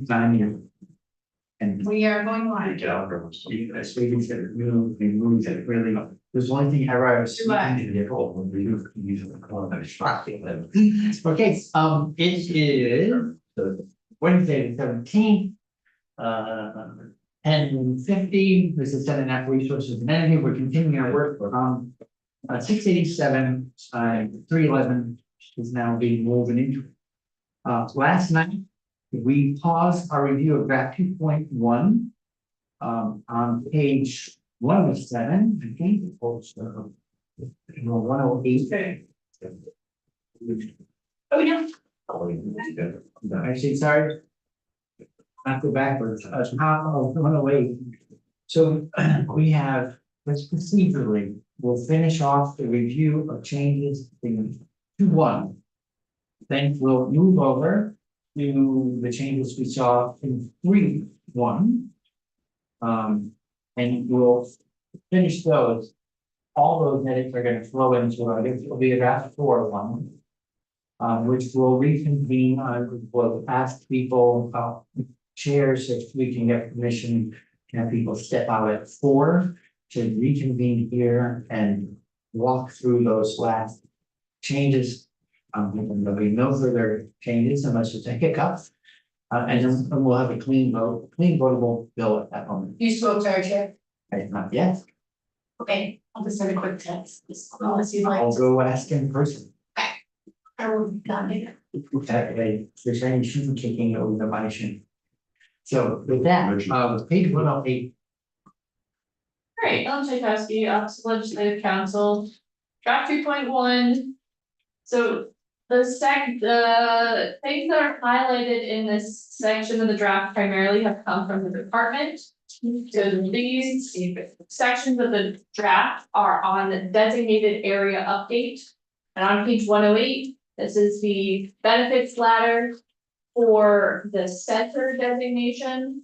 Sign and We are going live. as we can get remove that really, there's one thing I wrote. Okay, it is Wednesday the 17th. 10:50, this is setting up resources and energy, we're continuing our work on 687, 311 is now being woven into. Last night, we paused our review of draft 2.1 on page 107, I think, or 108. Oh, yeah. Actually, sorry. Not go backwards, top of 108. So we have, let's procedurally, we'll finish off the review of changes in 2.1. Then we'll move over to the changes we saw in 3.1. And we'll finish those. All those edits are going to flow into I guess it'll be a draft 4.1. Which will reconvene, will ask people, chairs, if we can get permission, to have people step out at 4 to reconvene here and walk through those last changes. There'll be no further changes unless it's a hiccup. And then we'll have a clean votable bill at that moment. You spoke to our chair. Not yet. Okay, I'll just send a quick text. Unless you like. I'll go ask in person. I will not do that. That way, there's any shoe kicking over the motion. So with that, page 108. All right, Ellen Tchaikovsky, Office of Legislative Counsel, draft 2.1. So the things that are highlighted in this section of the draft primarily have come from the department. So these sections of the draft are on the designated area update. And on page 108, this is the benefits ladder for the center designation.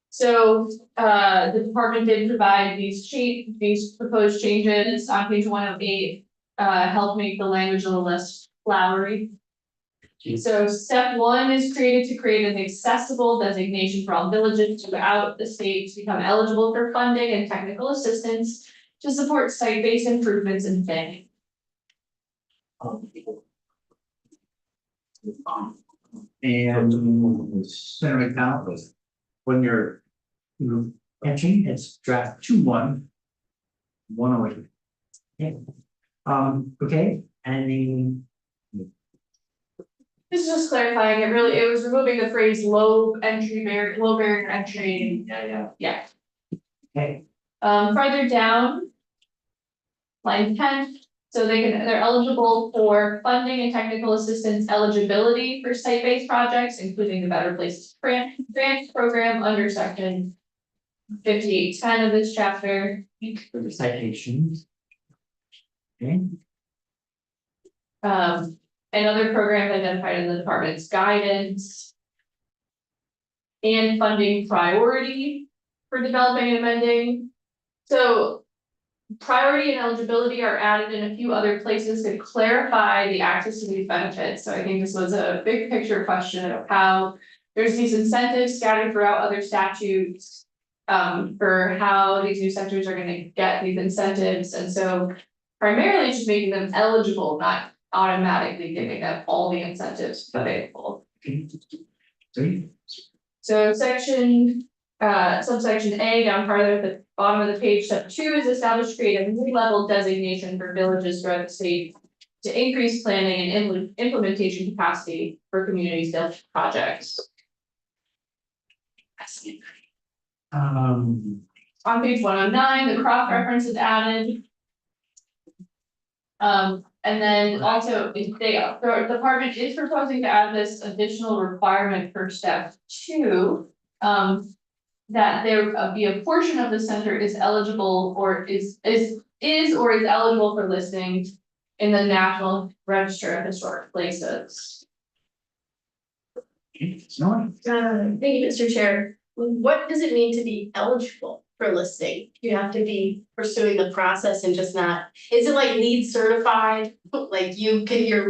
So the department did provide these proposed changes on page 108, help make the language a little less flowery. So step 1 is to create an accessible designation for all villages throughout the state to become eligible for funding and technical assistance to support site-based improvements and planning. And center account was when you're entering, it's draft 2.1 108. Okay. Okay, and This is just clarifying, it was removing the phrase low barrier entry. Yeah. okay, Further down. Line 10, so they're eligible for funding and technical assistance eligibility for site-based projects, including the Better Places grant program under section 5810 of this chapter. for the citations. Okay, And other programs identified in the department's guidance. And funding priority for developing and amending. So priority and eligibility are added in a few other places to clarify the access to these benefits. So I think this was a big picture question of how there's these incentives scattered throughout other statutes. For how these new centers are going to get these incentives. And so primarily it's just making them eligible, not automatically giving them all the incentives available. So subsection A down farther at the bottom of the page, step 2 is established, create a mid-level designation for villages throughout the state to increase planning and implementation capacity for community-built projects. On page 109, the cross reference is added. And then also the department is proposing to add this additional requirement for step 2. That there be a portion of the center is eligible or is eligible for listing in the National Register of Historic Places. okay, it's not. Thank you, Mr. Chair. What does it mean to be eligible for for listing? You have to be pursuing the process and just not, is it like lead certified? Like you can, your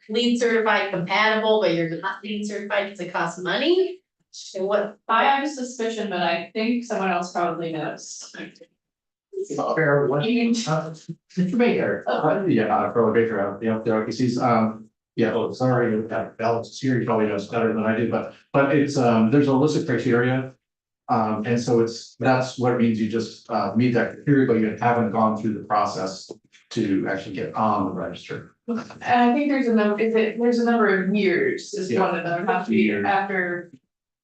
lead certified compatible, but you're not lead certified because it costs money? And what, I have a suspicion, but I think someone else probably knows. Fair, what, Mr. Baker? Carl Baker out, the RPCs, yeah, oh, sorry, that Alex is here, he probably knows better than I do, but it's, there's a list of criteria. And so that's what it means, you just, meet that criteria, but you haven't gone through the process to actually get on the register. And I think there's a number, there's a number of years is Yeah. one of them, have to be Years. after.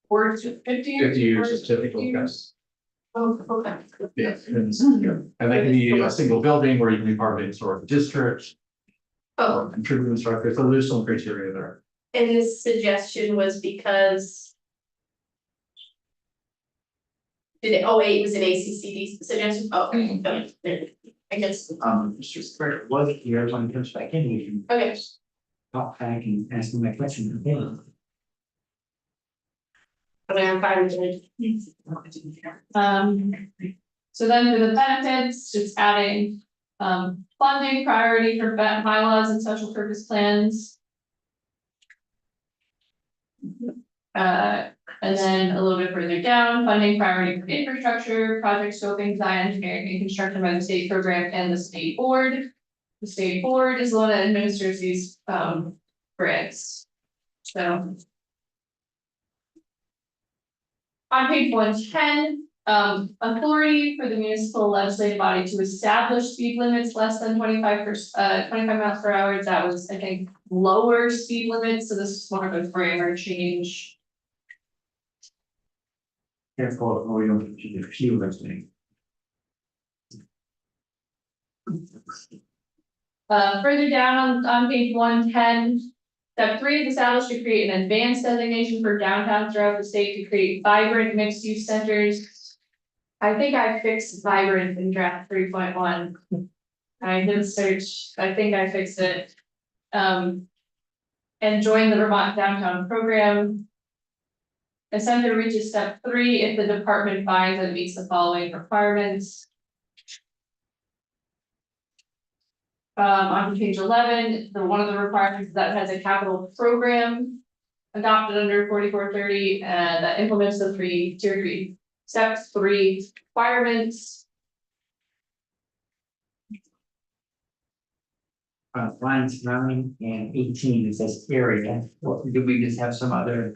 Or 50 years. 50 years is typical, yes. oh, okay. Yeah, and that can be a single building, or you can be part of a historic district, Oh, or contributing structure, so there's some criteria there. and this suggestion was because. Did it, oh wait, was it ACCD suggestion? Oh, okay, I guess, Mr. Square was here when he comes back in, we can okay. talk back and ask him that question again. I mean, I'm fine with it. So then for the benefits, just adding, funding priority for bylaws and special purpose plans. And then a little bit further down, funding priority for infrastructure, project scoping, design, engineering, and construction by the state program and the state board. The state board is the one that administers these, grants. So. On page 110, authority for the municipal legislative body to establish speed limits less than 25 miles per hour. That was, I think, lower speed limits, so this is more of a grammar change. Therefore, we don't do the few listening. Further down on page 110, step 3 is established to create an advanced designation for downtown throughout the state to create vibrant mixed-use centers. I think I fixed vibrant in draft 3.1. I did a search, I think I fixed it. And join the Vermont Downtown Program. A center reaches step 3 if the department finds that it meets the following requirements. On page 11, one of the requirements that has a capital program adopted under 4430 that implements the tier 3 step 3 requirements. Lines 9 and 18, it says area. What, do we just have some other?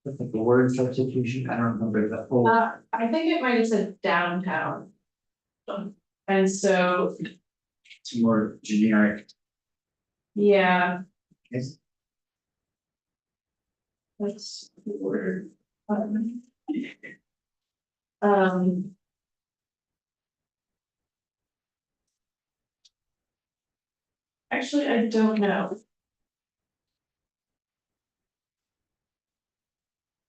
Like the word substitution? I don't remember the whole. I think it might have said downtown. And so, It's more generic. yeah, Yes. that's the word. Actually, I don't know.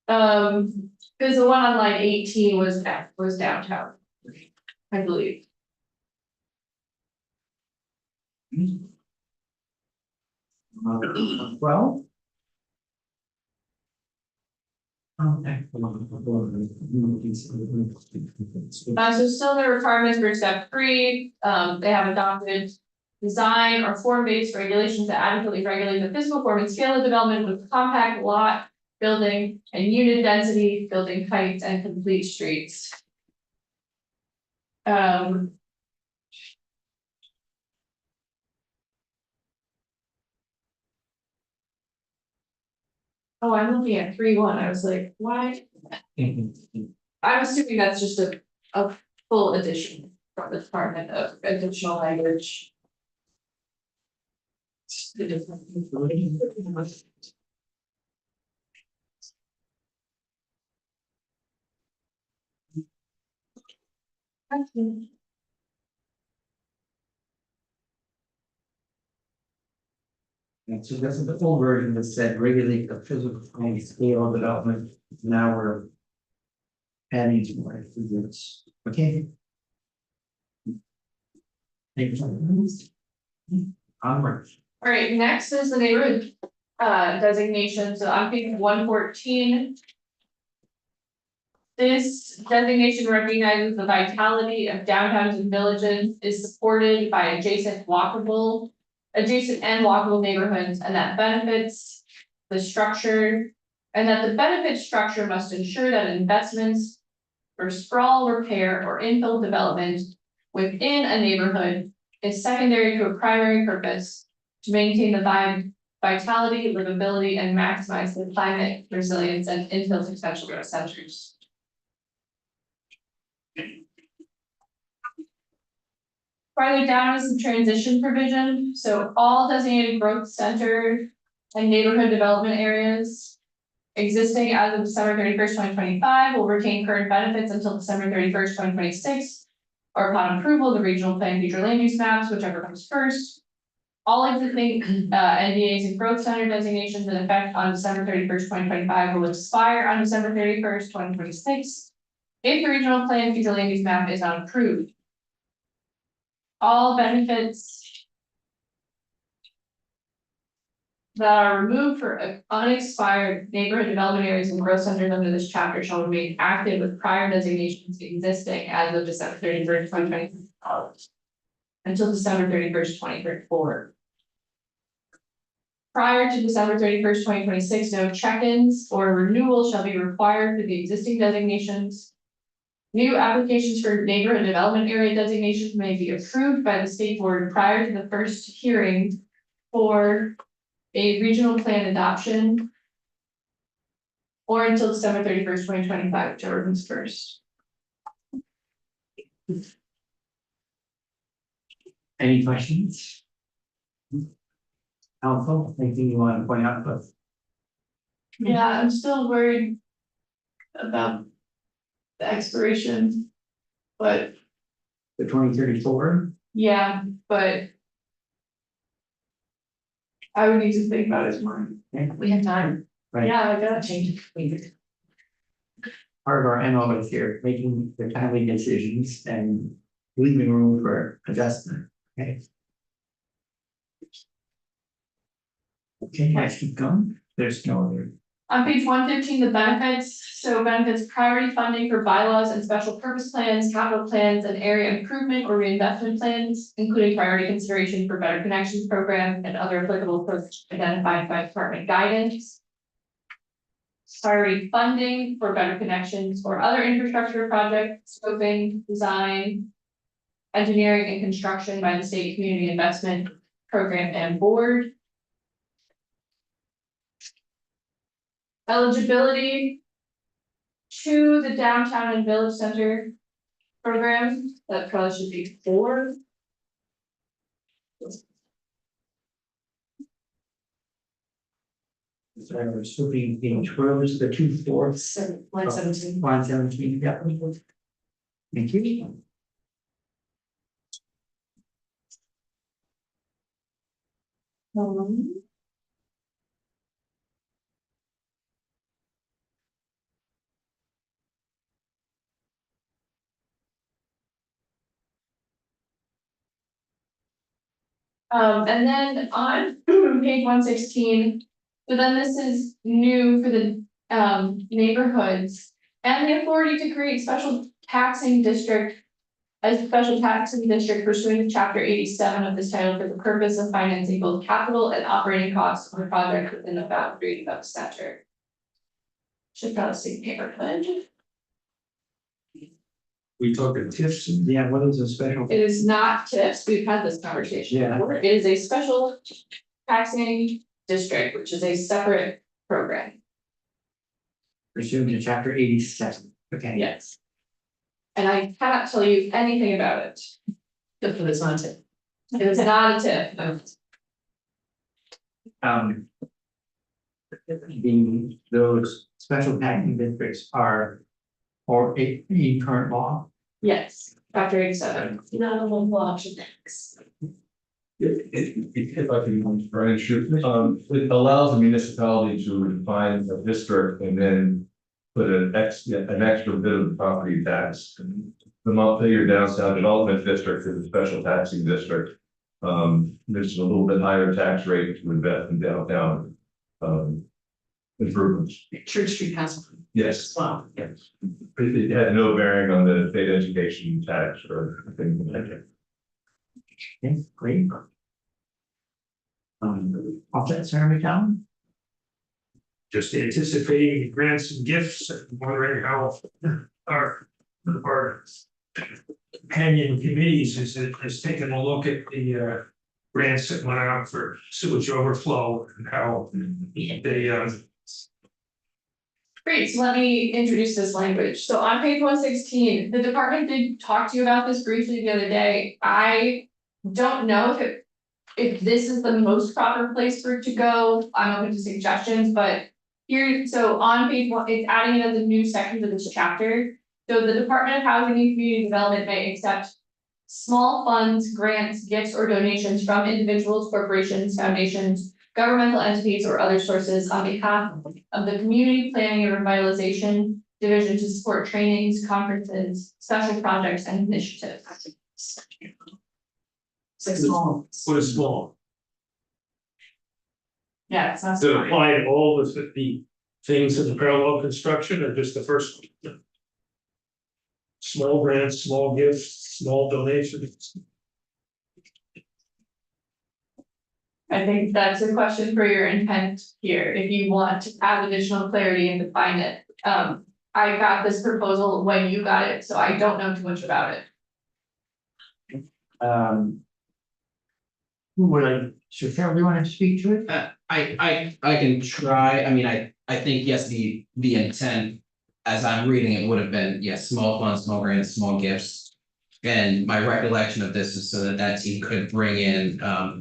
Because the one on line 18 was downtown, I believe. Well. So still the requirements for step 3, they have adopted design or form-based regulations that adequately regulate the physical form and scale of development with compact lot, building, and unit density, building heights, and complete streets. Oh, I'm looking at 3.1, I was like, why? I'm assuming that's just a full addition from the Department of additional language. And so that's the full version that said regulate the physical and scale of development. Now we're adding to more units. Okay. Thank you. Onward. All right, next is the neighborhood designation, so on page 114. This designation recognizes the vitality of downtowns and villages is supported by adjacent and walkable neighborhoods, and that benefits the structure. And that the benefit structure must ensure that investments for sprawl, repair, or infill development within a neighborhood is secondary to a primary purpose to maintain the vitality, livability, and maximize the climate resilience and infill potential of centers. Farther down is the transition provision, so all designated growth center and neighborhood development areas existing as of December 31st, 2025 will retain current benefits until December 31st, 2026, or upon approval of the regional plan future land use maps, whichever comes first. All existing NDAs and growth center designations in effect on December 31st, 2025 will expire on December 31st, 2026. If the regional plan future land use map is not approved. All benefits that are removed for unexpired neighborhood development areas and growth centers under this chapter shall remain active with prior designations existing as of December 31st, 2025 until December 31st, 2034. Prior to December 31st, 2026, no check-ins or renewal shall be required for the existing designations. New applications for neighborhood development area designations may be approved by the state board prior to the first hearing for a regional plan adoption or until December 31st, 2025, whichever comes first. Any questions? Council, anything you want to point out, but Yeah, I'm still worried about the expiration, but the 2034, yeah, but I would need to think about it more. We have time. right? Yeah, I gotta Change it. Part of our MO is here, making the timely decisions and leaving room for adjustment, okay? Okay, let's keep going. There's no other. On page 115, the benefits, so benefits priority funding for bylaws and special purpose plans, capital plans, and area improvement or reinvestment plans, including priority consideration for better connections program and other applicable approaches identified by department guidance. Priority funding for better connections or other infrastructure projects, scoping, design, engineering and construction by the state community investment program and board. Eligibility to the downtown and village center program, that probably should be 4. So we're sweeping page, where was the 2/4? 117. 117, yeah. Thank you. And then on page 116, so then this is new for the neighborhoods and the authority to create special taxing district. A special taxing district pursuant to chapter 87 of this title for the purpose of financing both capital and operating costs of the project within the boundaries of the center. Should probably say neighborhood. We talked about TIFs. Yeah, what is a special? It is not TIFs, we've had this conversation. Yeah. before. It is a special taxing district, which is a separate program. Pursuant to chapter 87, okay. Yes. And I cannot tell you anything about it. Good for this one too. It is not a TIF. Those special taxing districts are or a current law. Yes, chapter 87. Not a local option tax. If I can, Brian, shoot, it allows the municipality to define a district and then put an extra bit of property tax. The Montpelier Downtown Development District is a special taxing district. There's a little bit higher tax rate to invest in downtown, improvements. Church Street has one. Yes. Wow. Yes. it had no bearing on the state education tax or anything like that. Okay, great. Offset, Senator McDowell? Just anticipating grants and gifts, and wondering how our companion committees is taking a look at the grants that went out for sewage overflow and how they Great, so let me introduce this language. So on page 116, the department did talk to you about this briefly the other day. I don't know if this is the most proper place for it to go. I'm open to suggestions, but here, so on page 1, it's adding it as a new section to this chapter. So the Department of Housing and Community Development may accept small funds, grants, gifts, or donations from individuals, corporations, foundations, governmental entities, or other sources on behalf of the Community Planning and Revitalization Division to support trainings, conferences, special projects, and initiatives. put a small. Yeah, it's not. Does it apply to all the things in the parallel construction or just the first one? Small grants, small gifts, small donations. I think that's a question for your intent here, if you want to add additional clarity and define it. I got this proposal when you got it, so I don't know too much about it. Who would like, Sir Carol, do you want to speak to it? I can try, I mean, I think, yes, the intent, as I'm reading it, would have been, yes, small funds, small grants, small gifts. And my recollection of this is so that that team could bring in, a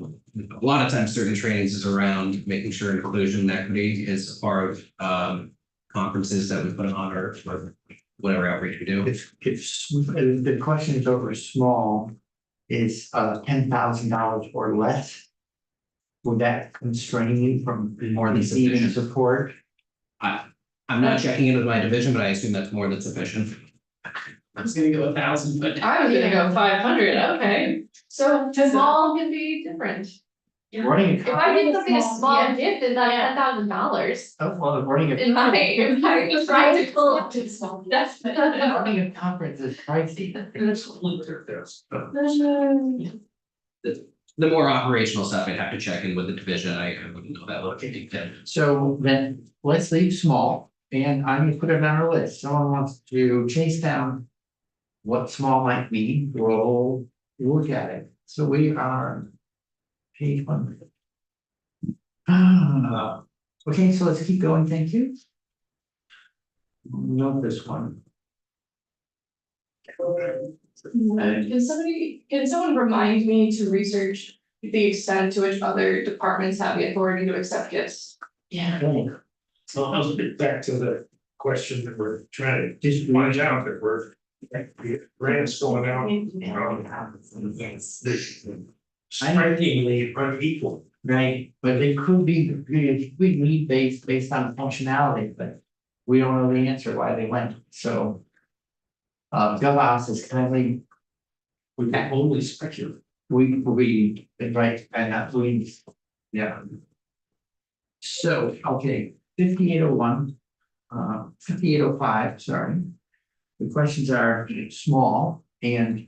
lot of times certain trainings is around making sure inclusion and equity is a part of, conferences that we put on or whatever outreach we do. If the question is over small, is $10,000 or less? Would that constrain you from More than receiving sufficient. support? I'm not checking in with my division, but I assume that's more than sufficient. I was gonna go 1,000, but. I was gonna go 500, okay, so small can be different. Running If I did something a small gift, then that's $10,000 Oh, well, running a, in my practical. That's. running a conference is pricey. The more operational stuff, I'd have to check in with the division, I wouldn't know that location. So then let's leave small and I'm gonna put it on our list. Someone wants to chase down what small might be, we'll look at it. So we are page 1. Okay, so let's keep going. Thank you. Note this one. Can someone remind me to research the extent to which other departments have the authority to accept gifts? Yeah. So I'll get back to the question that we're trying to just find out that we're. Grants going out. Strikingly unequal. Right, but it could be, we need based on functionality, but we don't know the answer why they went, so. GovOps is kindly. We can only speculate. We, right, and not we, yeah. So, okay, 5801, 5805, sorry. The questions are small and,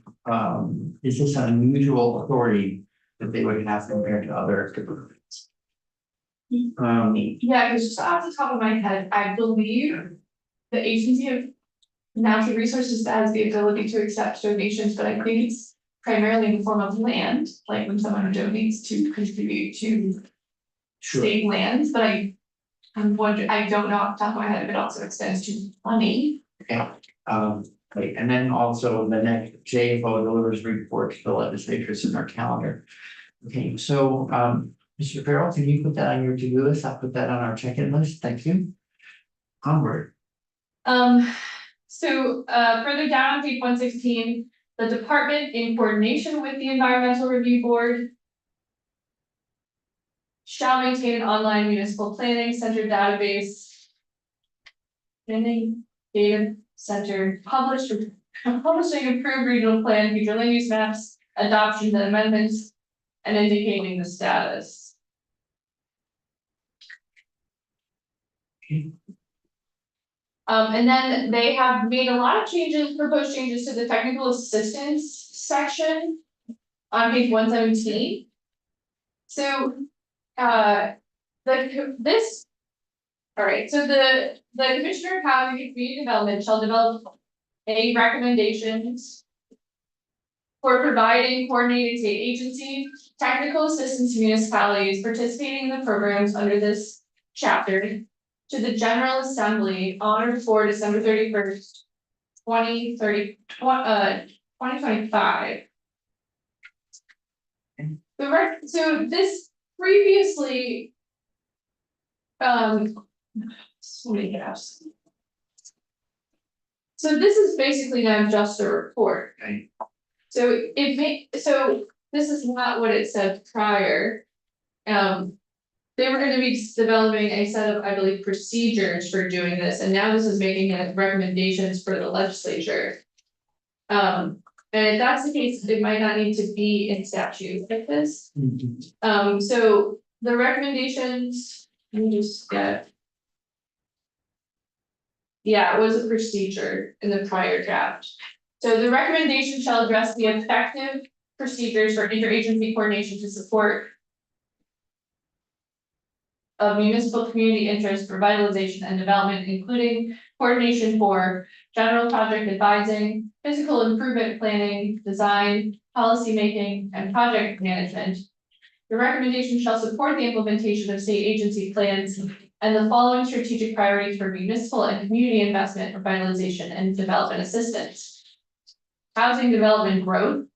is this an unusual authority that they would have compared to other departments? Yeah, because just off the top of my head, I believe the agency of natural resources has the ability to accept donations, but I think it's primarily in the form of land, like when someone donates to contribute to state lands, but I'm wondering, I don't know off the top of my head if it also extends to money. Okay, right, and then also the next JFO delivers report to the legislatures in our calendar. Okay, so, Mr. Farrell, can you put that on your to-do list? I'll put that on our check-in list. Thank you. Onward. So further down on page 116, the department in coordination with the environmental review board. Shall maintain an online municipal planning center database. Planning data center publishing approved regional plan, future land use maps, adoptions and amendments. And indicating the status. And then they have made a lot of changes, proposed changes to the technical assistance section on page 117. So, this. All right, so the Commissioner of Housing and Community Development shall develop a recommendations for providing coordinated state agency technical assistance to municipalities participating in the programs under this chapter to the General Assembly on or before December 31st, 2025. So this previously. So many gaps. So this is basically now just a report. Okay. So so this is not what it said prior. They were gonna be developing a set of, I believe, procedures for doing this, and now this is making it recommendations for the legislature. And if that's the case, it might not need to be in statute like this. So the recommendations, let me just get. Yeah, it was a procedure in the prior draft. So the recommendation shall address the effective procedures for interagency coordination to support. Of municipal community interest, revitalization and development, including coordination for general project advising, physical improvement planning, design, policy making, and project management. The recommendation shall support the implementation of state agency plans and the following strategic priorities for municipal and community investment, revitalization, and development assistance. Housing development growth,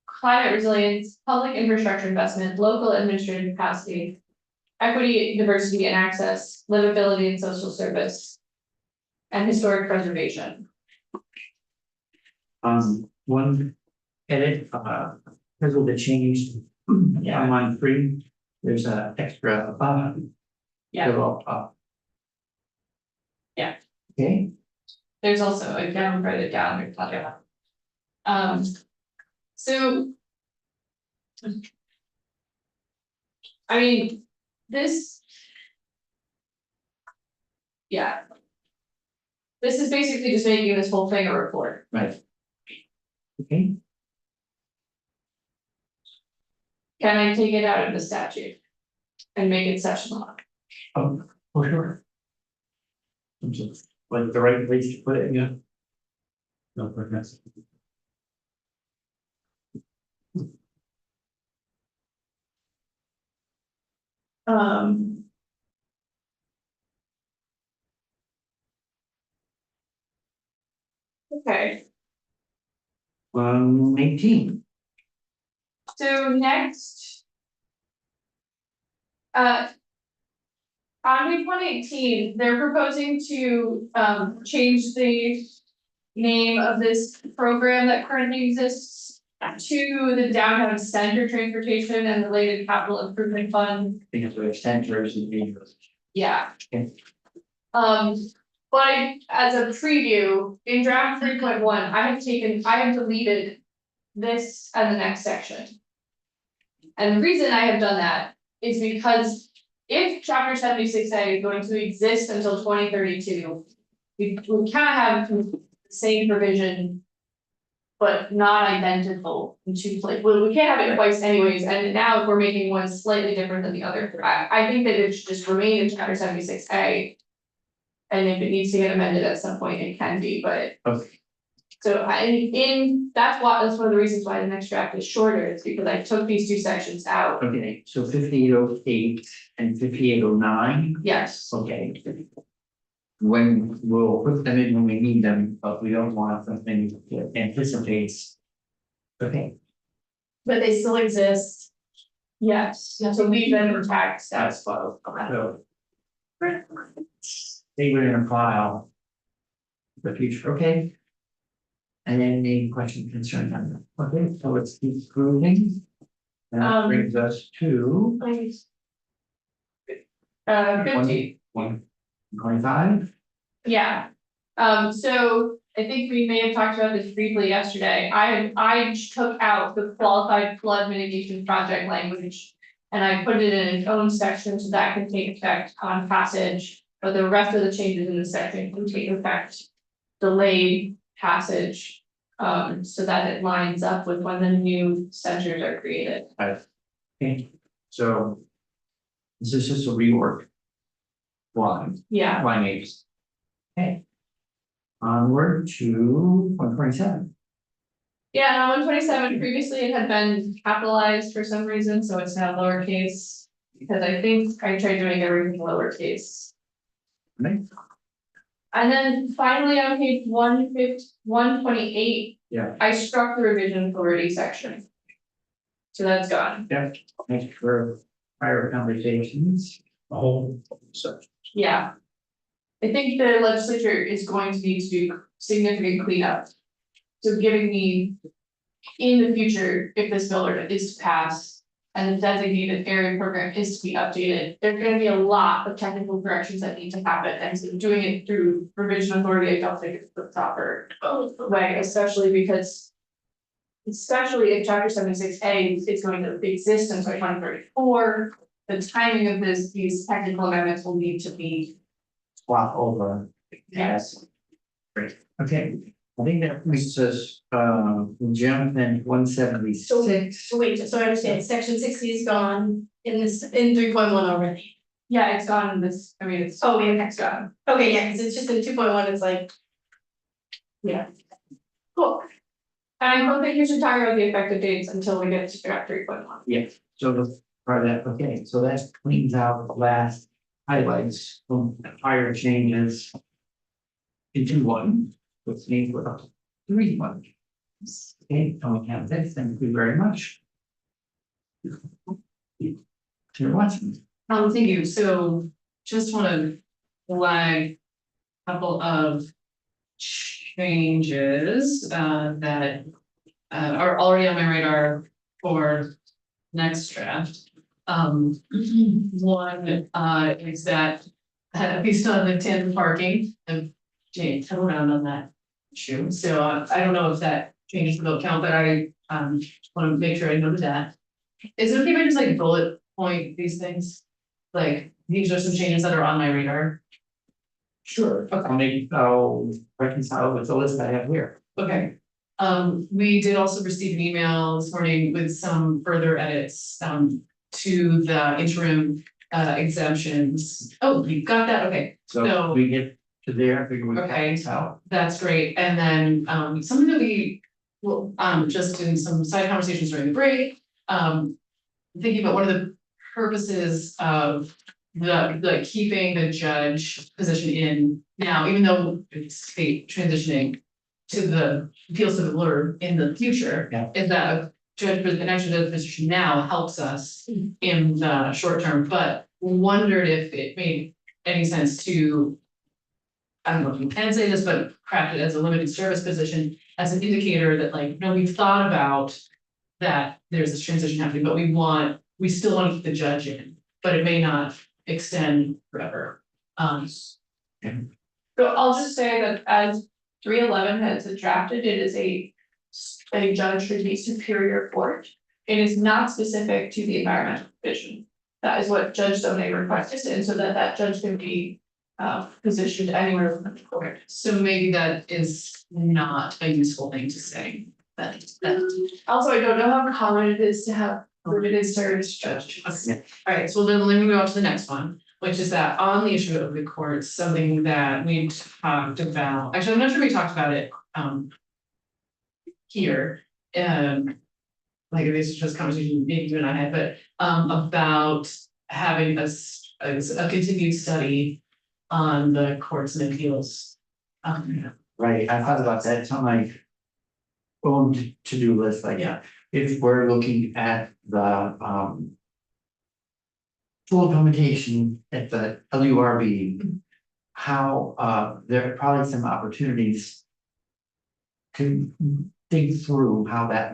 climate resilience, public infrastructure investment, local administrative capacity, equity, diversity, and access, livability and social service, and historic preservation. One edit, because of the change. On line 3, there's a extra, Yeah. below, Yeah. Okay, There's also a down, write it down. So. I mean, this. Yeah. This is basically just making this whole thing a report. right. Okay, Can I take it out of the statute? And make it section law? for sure. Like the right place to put it, yeah. No, that's. Okay, 18. so next. On page 118, they're proposing to change the name of this program that currently exists to the Downtown Center Transportation and Related Capital Improvement Fund. Because we're centers and being. Yeah. Okay. But as a preview, in draft 3.1, I have deleted this and the next section. And the reason I have done that is because if chapter 76A is going to exist until 2032, we kind of have the same provision. But not identical in two places, well, we can't have it twice anyways, and now if we're making one slightly different than the other, I think that it should just remain in chapter 76A. And if it needs to get amended at some point, it can be, but. Okay. So that's one of the reasons why the next draft is shorter, is because I took these two sections out. Okay, so 5808 and 5809, Yes, okay. When we'll put them in when we need them, but we don't want something that anticipates. Okay, But they still exist. yes, so leave them intact status quo. so. They were in a file. The future, okay. And then any question concerned on that, okay, so let's keep moving. And that brings us to 50. 125. Yeah, so I think we may have talked about this briefly yesterday, I took out the qualified flood mitigation project language. And I put it in its own section, so that can take effect on passage But the rest of the changes in the section can take effect delayed passage. So that it lines up with when the new centers are created. Okay, so. This is just a rework. Yeah, Line eight. Okay. Onward to 127. yeah, now 127, previously it had been capitalized for some reason, so it's now lowercase. Because I think I tried to make everything lowercase. Right? And then finally on page 128. Yeah. I struck the revision authority section. So that's gone. Thank you for prior conversations. A whole section. Yeah. I think the legislature is going to need to do significant cleanup. So giving me, in the future, if this bill is to pass. And the designated area program is to be updated, there's gonna be a lot of technical corrections that need to happen, and so doing it through revision authority, I don't think it's the proper way, especially because. Especially if chapter 76A is going to exist until 2034, the timing of these technical amendments will need to be. Swap over. Yes. Great, okay, I think that brings us, Jonathan 176. So wait, so I understand, section 60 is gone in 3.1 already. Yeah, it's gone in this, I mean, it's. Oh, yeah, It's gone. okay, yeah, because it's just in 2.1, it's like. Yeah. Cool. And I don't think you should talk about the effective dates until we get to draft 3.1. Yes, so the part of that, okay, so that cleans out the last highlights from prior changes. Into one, which means we're up to 3.1. Okay, and we have this, thank you very much. Chair Watson. Thank you, so just wanna flag a couple of changes that are already on my radar for next draft. One is that based on the tandem parking, Jane, come around on that issue, so I don't know if that changes the vote count, but I just wanna make sure I noted that. Is it okay if I just like bullet point these things? Like, these are some changes that are on my radar. Sure. Okay. I'll reconcile with the list I have here. Okay. We did also receive an email this morning with some further edits to the interim exemptions. Oh, you got that? Okay, So So- we get to there, I figure we Okay. can out. that's great. And then something that we, well, just in some side conversations during the break, thinking about one of the purposes of the keeping the judge position in now, even though it's state transitioning to the appeals to the lawyer in the future, Yeah. is that a judge, an extra judge position now helps us in the short term, but wondered if it made any sense to, I don't know if you can say this, but craft it as a limited service position as an indicator that like, no, we've thought about that there's this transition happening, but we still want to keep the judge in, but it may not extend forever. So I'll just say that as 311 has drafted, it is a judge should be superior court. It is not specific to the environmental division. That is what Judge Zonay requested, and so that judge can be positioned anywhere within the court. So maybe that is not a useful thing to say, that. Also, I don't know how common it is to have limited service judges. Alright, so then let me go on to the next one, which is that on the issue of the courts, something that we talked about, actually, I'm not sure we talked about it, here, like this is just conversation maybe you and I had, but, about having a continued study on the courts and appeals. Right, I thought about that, it's on my own to-do list, like, Yeah. if we're looking at the, full implementation at the LURB, how, there are probably some opportunities to think through how that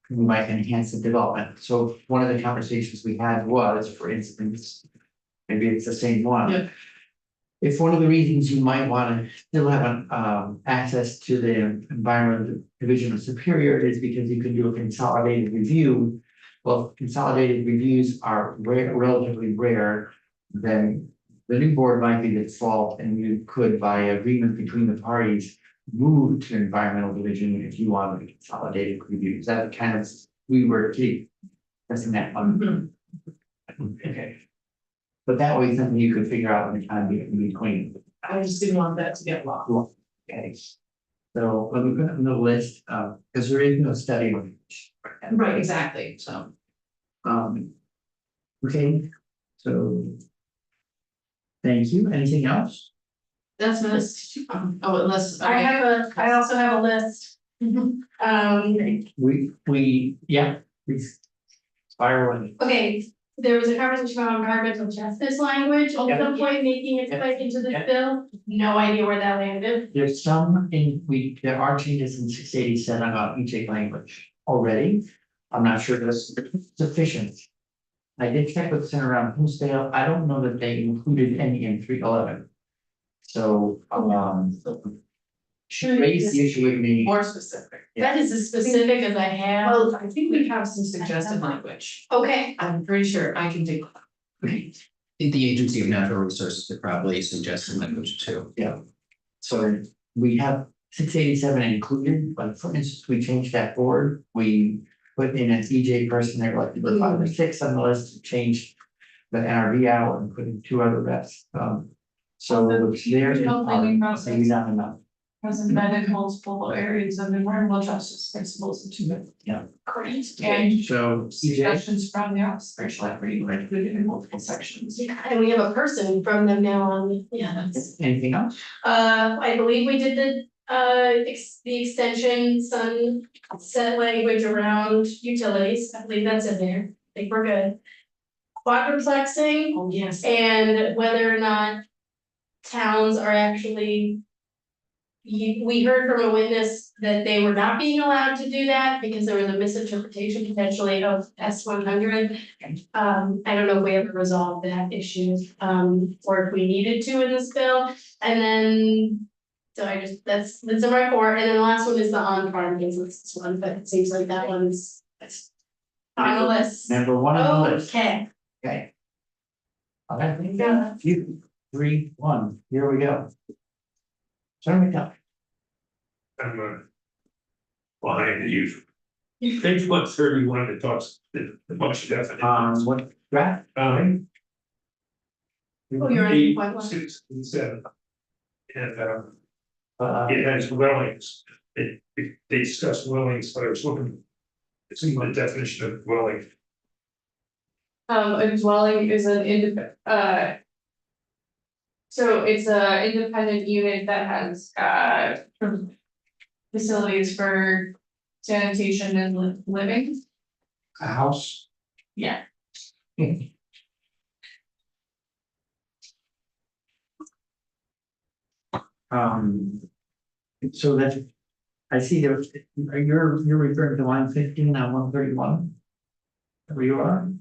we might enhance the development. So one of the conversations we had was, for instance, maybe it's the same one. Yep. If one of the reasons you might want to still have access to the environmental division of Superior is because you can do a consolidated review. Well, consolidated reviews are relatively rare, then The new board might be the default, and you could, by agreement between the parties, move to environmental division if you wanted a consolidated review. Is that kind of, we were keep pressing that one? Okay. But that way, something you could figure out in the time in between. I just didn't want that to get lost. Okay. So let me put it on the list, because there is no study. Right, exactly, so. Okay, so. Thank you. Anything else? That's this, unless. I also have a list. Yeah, please. Fire away. Okay, there was a conversation about environmental justice language at Yeah. some point making its way into this Yeah. bill. No idea where that landed. There's some there are changes in 687 about EJ language already. I'm not sure that's sufficient. I did check with Senator around Hinsdale. I don't know that they included any in 311. So, she raised the issue with me. More specific. That is as specific as I have. Well, I think we have some suggested language. Okay, I'm pretty sure I can dig. The Agency of Natural Resources could probably suggest some language too. So we have 687 included, but for instance, we changed that board. We put in an EJ person there, like the 5 or 6 on the list, changed the NRV out and put in 2 other reps. So there's maybe not enough. Has embedded multiple areas of environmental justice principles into it. Yeah. Great, and So EJ, suggestions from the office of spatial equity were included in multiple sections. yeah, and we have a person from them now on, yeah, that's. anything else? I believe we did the extension sunset language around utilities. I believe that's in there. I think we're good. Quadruplexing Oh, yes. and whether or not towns are actually. We heard from a witness that they were not being allowed to do that because there was a misinterpretation potentially of S100. I don't know if we ever resolved that issue, or if we needed to in this bill, and then. So that's in my report, and then the last one is the on-farm business one, but it seems like that one's. On the list. Number 1 on the list. Okay. Okay. All right, Yeah. 2, 3, 1, here we go. Turn me down. I'm behind the usual. Page 131, it talks the bunch of definitions. What draft? Oh, you're on 8.1. 6 and 7. And Uh, it has dwellings, they discuss dwellings, but I was looking. It's in the definition of dwelling. A dwelling is an so it's a independent unit that has, facilities for sanitation and living. a house. Yeah. So that, I see there, you're referring to line 15 on 131? Where you are?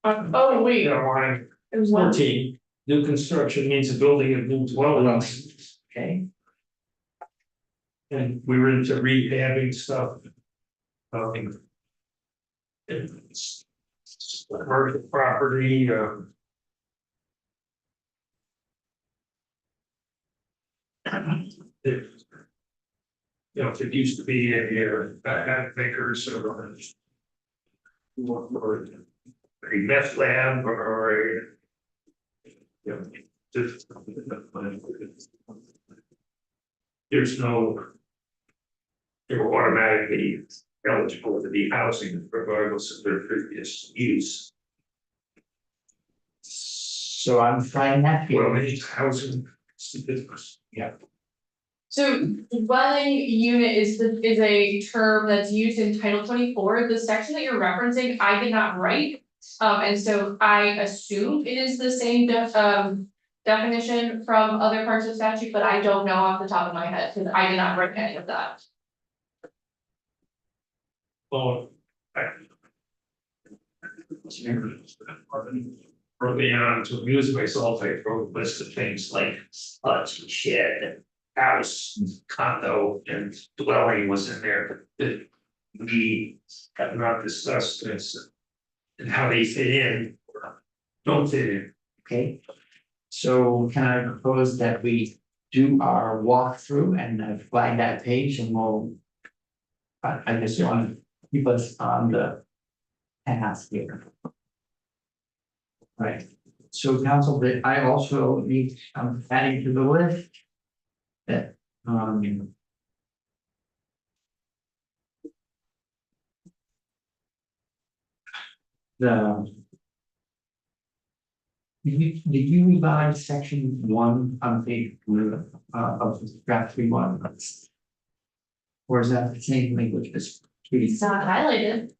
Oh, wait, Line it was one. 14, new construction means a building of new dwellings. Okay, And we were into rehabbing stuff. It's commercial property, if. You know, if it used to be a hat makers or. Or a meth lab or a. You know, just. There's no. They were automatically eligible to be housing regardless of their previous use. so I'm finding that Well, here. it's housing, it's the business. So dwelling unit is a term that's used in Title 24, the section that you're referencing, I did not write. And so I assume it is the same definition from other parts of statute, but I don't know off the top of my head, because I did not write any of that. Well, early on to amuse myself, I wrote a list of things like shed, house, condo, and dwelling was in there, that we have not discussed this. And how they fit in, or don't fit in. Okay, So can I propose that we do our walkthrough and flag that page and we'll. I just want to keep us on the path here. Right, so council, that I also need, I'm adding to the list. That, the. Did you revise section 1 on page of draft 3.1? Or is that the same language as It's not highlighted.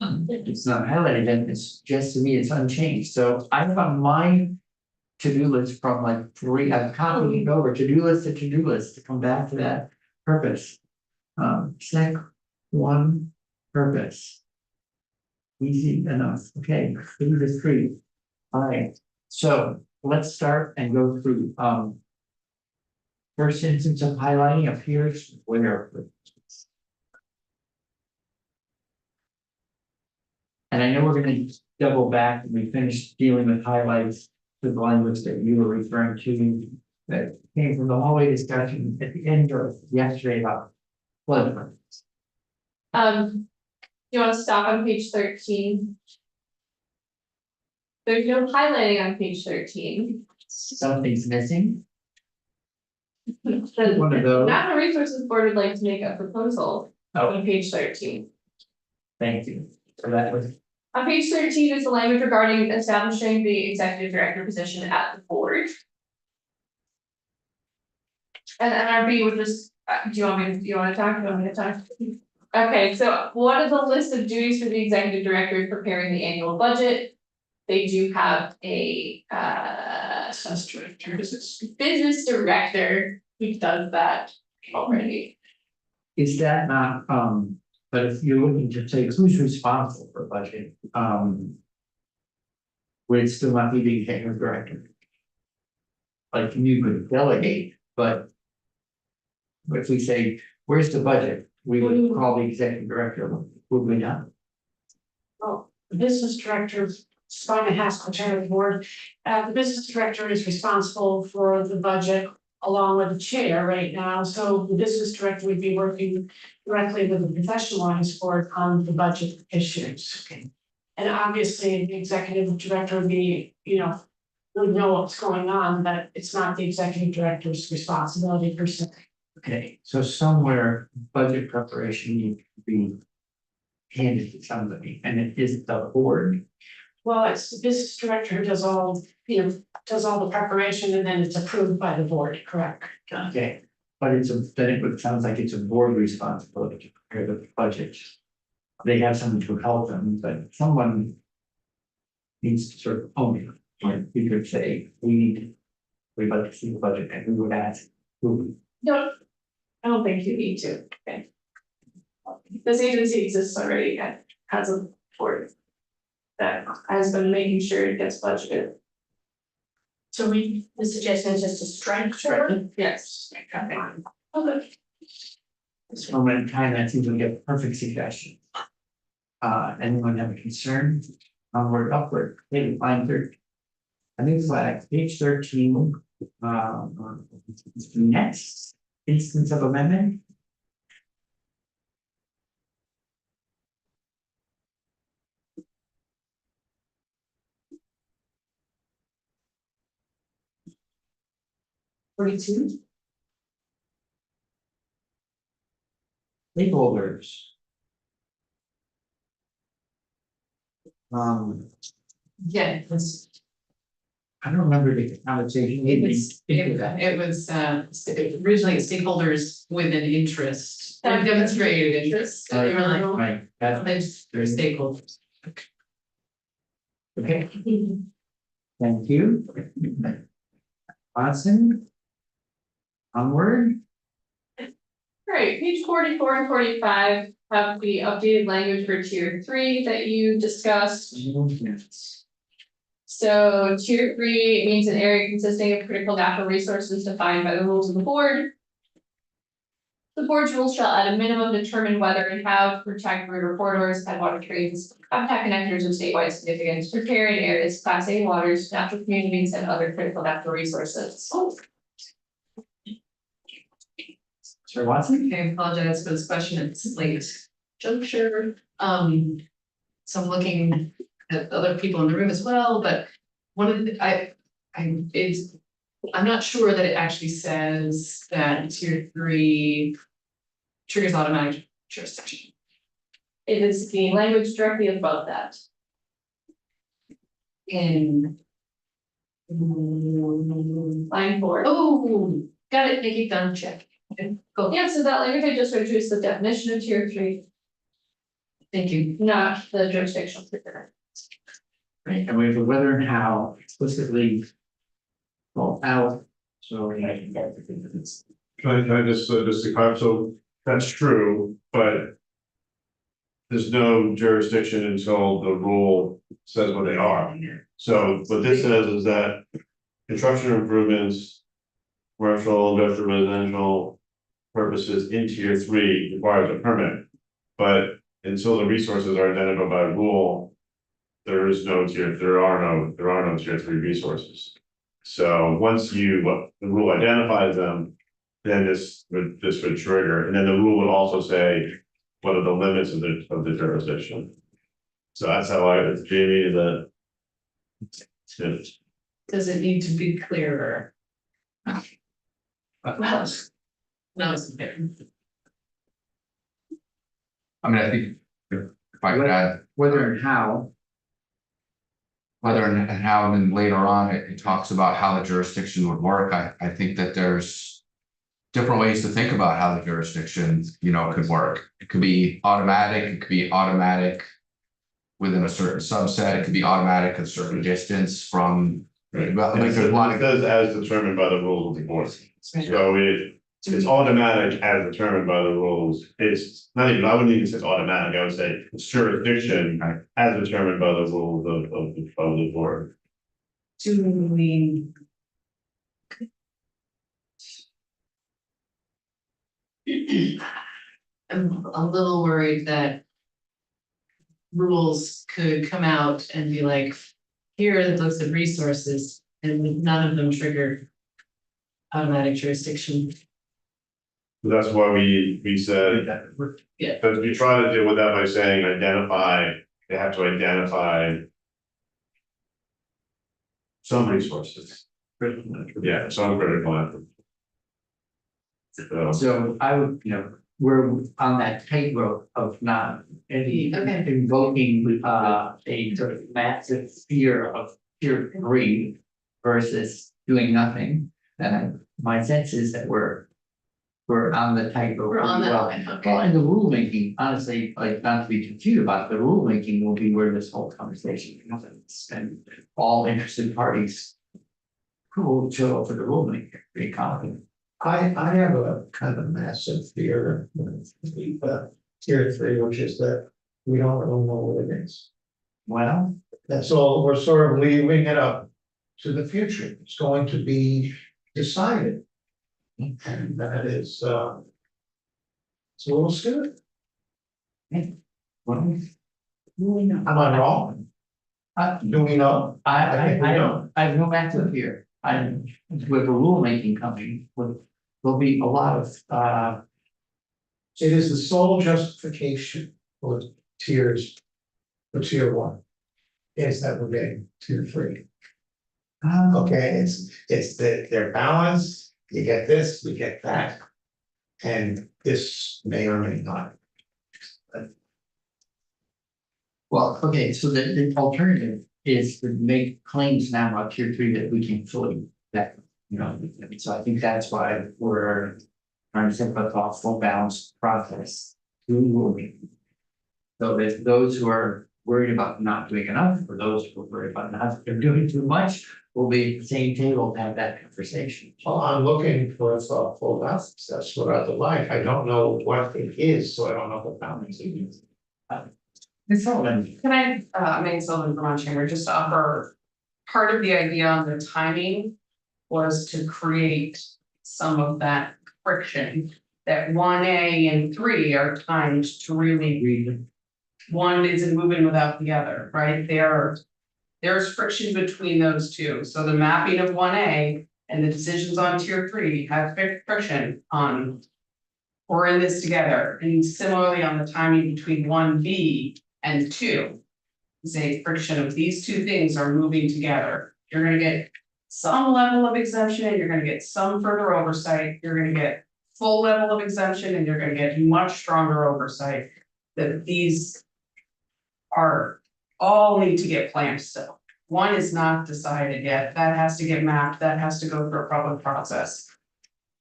it's not highlighted, and it's just to me, it's unchanged, so I have on my. To-do list from like 3, I've copied it over, to-do list to come back to that purpose. Sec 1 purpose. Easy enough, okay, 3 to 3. Alright, so let's start and go through, first instance of highlighting appears where. And I know we're gonna double back when we finish dealing with highlights to the language that you were referring to. That came from the hallway discussion at the end of yesterday about flood. You wanna stop on page 13? There's no highlighting on page 13. Something's missing. The One of those. Natural Resources Board would like to make a proposal Oh, on page 13. thank you. So that was, On page 13 is the language regarding establishing the executive director position at the board. And NRB would just, do you want to talk? Do you want me to talk? Okay, so what is the list of duties for the executive director is preparing the annual budget? They do have a business director who does that already. is that not, but if you're looking to say who's responsible for budget, would it still not be the executive director? Like you could delegate, but. If we say, where's the budget, we would call the executive director, would we not? Well, the business director, Spina Haskell, chair of the board, the business director is responsible for the budget along with the chair right now, so the business director would be working directly with the professionalized board on the budget issues. Okay. And obviously, the executive director would be, would know what's going on, but it's not the executive director's responsibility per se. Okay, so somewhere budget preparation needs to be handed to somebody, and it is the board. Well, it's the business director who does all, does all the preparation and then it's approved by the board, correct? Okay, but it sounds like it's a board responsibility to prepare the budget. They have someone to help them, but someone needs to sort of own it. Like you could say, we'd like to see the budget, and we would ask who. No, I don't think you need to, okay. This agency exists already and has a board that has been making sure it gets budgeted. So the suggestion is just to strike short. Yes. Okay. This moment in time, that seems like a perfect suggestion. Anyone have a concern? Onward, upward, okay, line 13. A new flag, page 13. Next instance of amendment. Stakeholders. Stakeholders. Yeah, I don't remember the conversation. it was originally stakeholders with an interest, or demonstrated interest, they were like, Right, that's, they're stakeholders. okay, thank you. Watson. Onward. Right, page 44 and 45 have the updated language for tier 3 that you discussed. So tier 3 means an area consisting of critical natural resources defined by the rules of the board. The board's rules shall at a minimum determine whether and how to protect river corridors, headwater trees, contact connectors of statewide significance, riparian areas, class A waters, natural communities, and other critical natural resources. Sir Watson? I apologize for this question, it's late juncture, so I'm looking at other people in the room as well, but one of the, I'm not sure that it actually says that tier 3 triggers automatic jurisdiction. It is the language directly above that. In. Line 4. Oh, got it, Nikki, done, check. Okay, cool, Yeah, so that language I just introduced the definition of tier 3, thank you. not the jurisdictional trigger. Right, and we have the whether and how explicitly. Well, out, so. Can I just to clarify, so that's true, but. There's no jurisdiction until the rule says what they are. So what this says is that construction improvements. Commercial, industrial, residential purposes in tier 3 requires a permit. But until the resources are identified by rule. There are no tier 3 resources. So once the rule identifies them, then this would trigger, and then the rule would also say. What are the limits of the jurisdiction? So that's how Jamie, that. Does it need to be clearer? Well, No, it's there. I mean, I think if I could add, Whether and how, whether and how, and then later on, it talks about how the jurisdiction would work. I think that there's. Different ways to think about how the jurisdiction, could work. It could be automatic, it could be automatic. Within a certain subset, it could be automatic a certain distance from. Right. But, And like, there's a lot it of. says as determined by the rules of the board. So it's automatic as determined by the rules. It's not even, I wouldn't even say it's automatic, I would say it's jurisdiction as determined by the rules of the board. Do we? I'm a little worried that. Rules could come out and be like, here are the books of resources, and none of them trigger. Automatic jurisdiction. That's why we said. Yeah. But we try to deal with that by saying identify, they have to identify. Some resources. Yeah, some critical. so I would, we're on that tightrope of not invoking a sort of massive fear of tier 3 versus doing nothing. And my sense is that we're on the tightrope. We're on that well. line, okay. Well, and the rulemaking, honestly, like not to be confused about it, the rulemaking will be where this whole conversation happens, and all interested parties who will show up for the rulemaking, pretty confident. I have a kind of massive fear with tier 3, which is that we don't really know what it is. Well, That's all, we're sort of leaving it up to the future, it's going to be decided. And that is, it's a little scary. well, Am I wrong? Do we know? I think we know. I have no answer here. With the rulemaking coming, there'll be a lot of, It is the sole justification for tiers, for tier 1. Is that we're getting tier 3. Okay, it's that they're balanced, you get this, you get that. And this may or may not. well, okay, so the alternative is to make claims now about tier 3 that we can fully, that, so I think that's why we're trying to think about thoughtful, balanced process through rulemaking. So that those who are worried about not doing enough, or those who are worried about not doing too much, will be at the same table to have that conversation. Well, I'm looking for a thoughtful balance, that's what I would like, I don't know what it is, so I don't know what balance it is. It's all in. Can I, Megan Sullivan, Vermont Chamber, just offer, part of the idea on the timing was to create some of that friction that 1A and 3 are timed to really, one isn't moving without the other, right? There's friction between those two, so the mapping of 1A and the decisions on tier 3 have friction on. We're in this together, and similarly on the timing between 1B and 2. Say friction of these two things are moving together, you're gonna get some level of exemption, you're gonna get some further oversight, you're gonna get full level of exemption, and you're gonna get much stronger oversight. That these are, all need to get planned still. One is not decided yet, that has to get mapped, that has to go through a public process.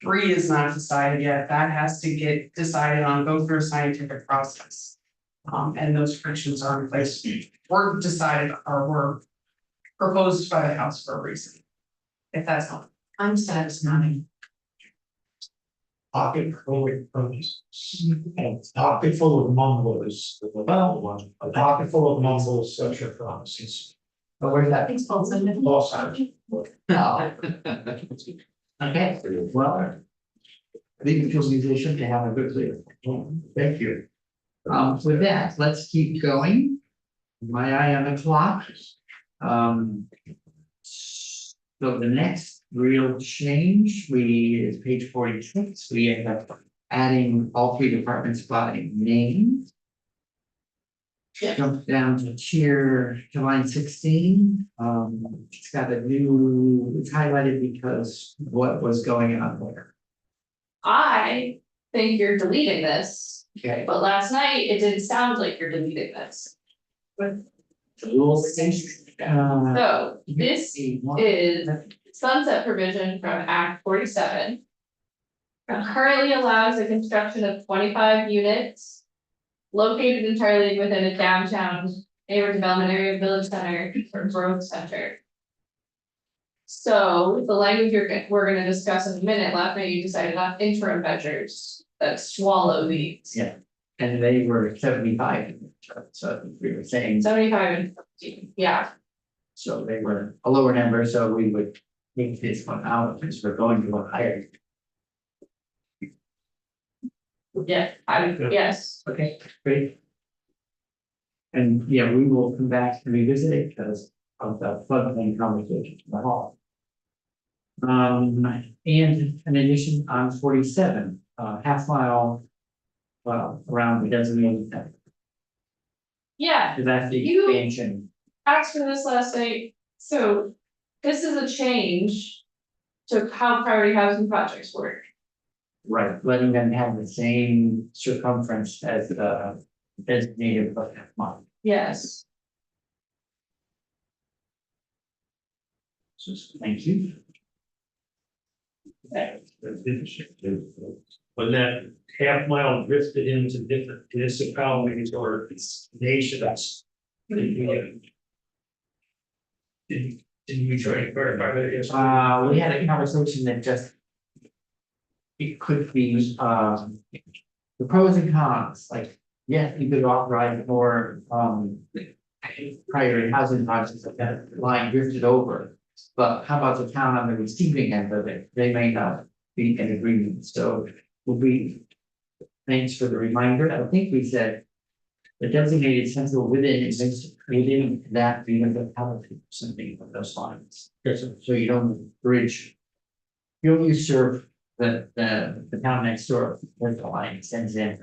3 is not decided yet, that has to get decided on, go through a scientific process. And those frictions are in place, were decided or were proposed by the House for a reason. If that's not. I'm satisfied. Pocket full of promises. And pocket full of mumbles, a pocket full of mumbles, such are promises. But where's that? Thanks, Paulson. Lost out. No. Okay, well. I think it's a musician to have a good leader. Thank you. With that, let's keep going. My eye on the clock. So the next real change, is page 46, we end up adding all 3 departments by name. Yeah. Jump down to line 16, it's got a new, it's highlighted because what was going on there. I think you're deleting this, Okay. but last night it didn't sound like you're deleting this. The rules. So this is sunset provision from Act 47. Currently allows the construction of 25 units. Located entirely within a downtown neighborhood development area, village center, or growth center. So the language we're gonna discuss in a minute, last night you decided on interim measures that swallow these. Yeah. And they were 75, so we were saying, 75 and 15, yeah, so they were a lower number, so we would take this one out, because we're going to a higher. yes, Okay, great. And yeah, we will come back to revisit it because of the floodplain conversation in the hall. And in addition, on 47, half mile. Around the designated area. yeah, That's the You- expansion. asked for this last night, so this is a change. To how priority housing projects work. Right, letting them have the same circumference as the designated but half mile. Yes. Thank you. When that half mile drifted into different municipalities or nations. Did you try to clarify that? Yes. We had a conversation that just. It could be, the pros and cons, like, yes, you could authorize more, priority housing projects that that line drifted over. But how about the town on the receiving end of it? They may not be in agreement, so will be. Thanks for the reminder. I think we said. The designated central within that municipality, something of those lines. So you don't bridge. You don't usurp the town next door, where the line extends in.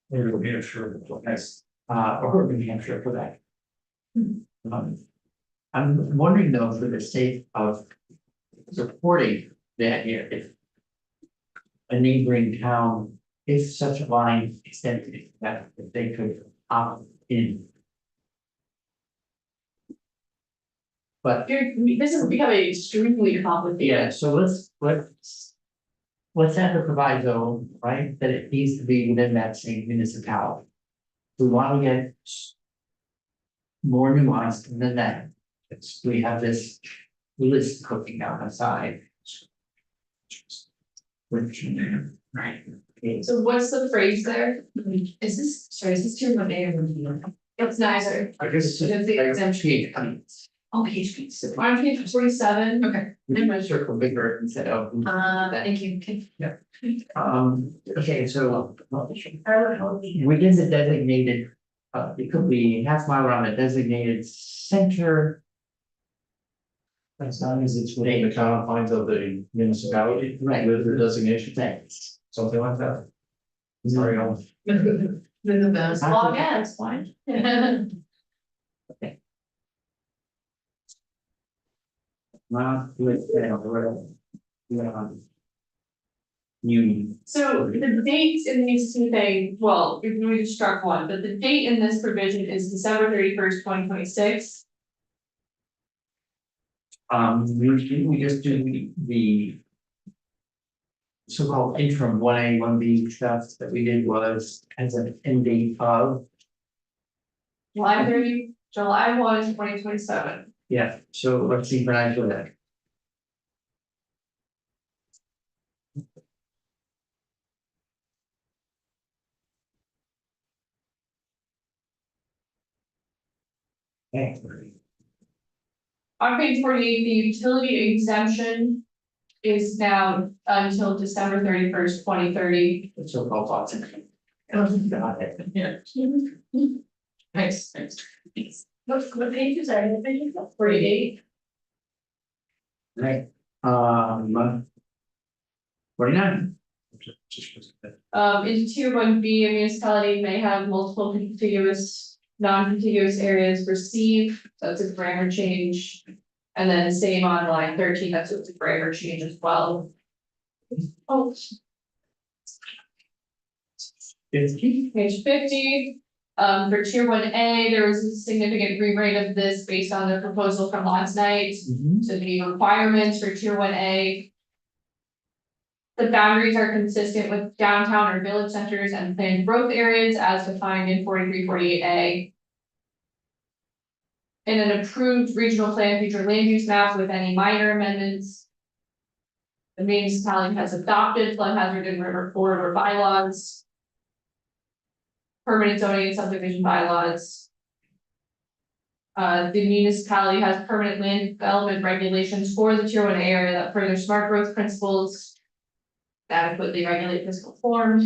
Maybe New Hampshire, or New Hampshire for that. I'm wondering though, for the sake of supporting that here, if a neighboring town, if such a line extended, that if they could opt in. But This is becoming extremely complicated. yeah, so let's have a proviso, right, that it needs to be within that same municipality. We want to get more nuanced than that. We have this list cooking out aside. Which, right. So what's the phrase there? Is this tier one A or one B? It's neither. I guess Because the exemption. Oh, PHP. On page 47. Okay. I'm gonna circle bigger instead of. Thank you. Okay, so. Within the designated, it could be half mile around the designated center. As long as it's within the confines of the municipality. Right. With the designation, Thanks. something like that. Sorry, I'll. Then the best. Log ads, fine. Not with, you. So the dates in these two things, well, we just struck one, but the date in this provision is December 31st, 2026. We just do the. So-called interim 1A, 1B stuff that we did was as an end date of, July 1, 2027. yeah, so let's see when I do that. Okay. On page 48, the utility exemption is now until December 31st, 2030. The so-called thoughts. Got it. Yeah. Nice, thanks. What pages are you? 48. Right, 49. In tier 1B, a municipality may have multiple contiguous, non-contiguous areas receive, that's a grammar change. And then same on line 13, that's a grammar change as well. Oh, 50. page 50. For tier 1A, there was a significant rewrite of this based on the proposal from last night. So the requirements for tier 1A. The boundaries are consistent with downtown or village centers and planned growth areas as defined in 4348A. And an approved regional plan future land use map with any minor amendments. The municipality has adopted flood hazard and river corridor bylaws. Permanent zoning and subdivision bylaws. The municipality has permanent land development regulations for the tier 1A area that further smart growth principles. Adequately regulate fiscal form.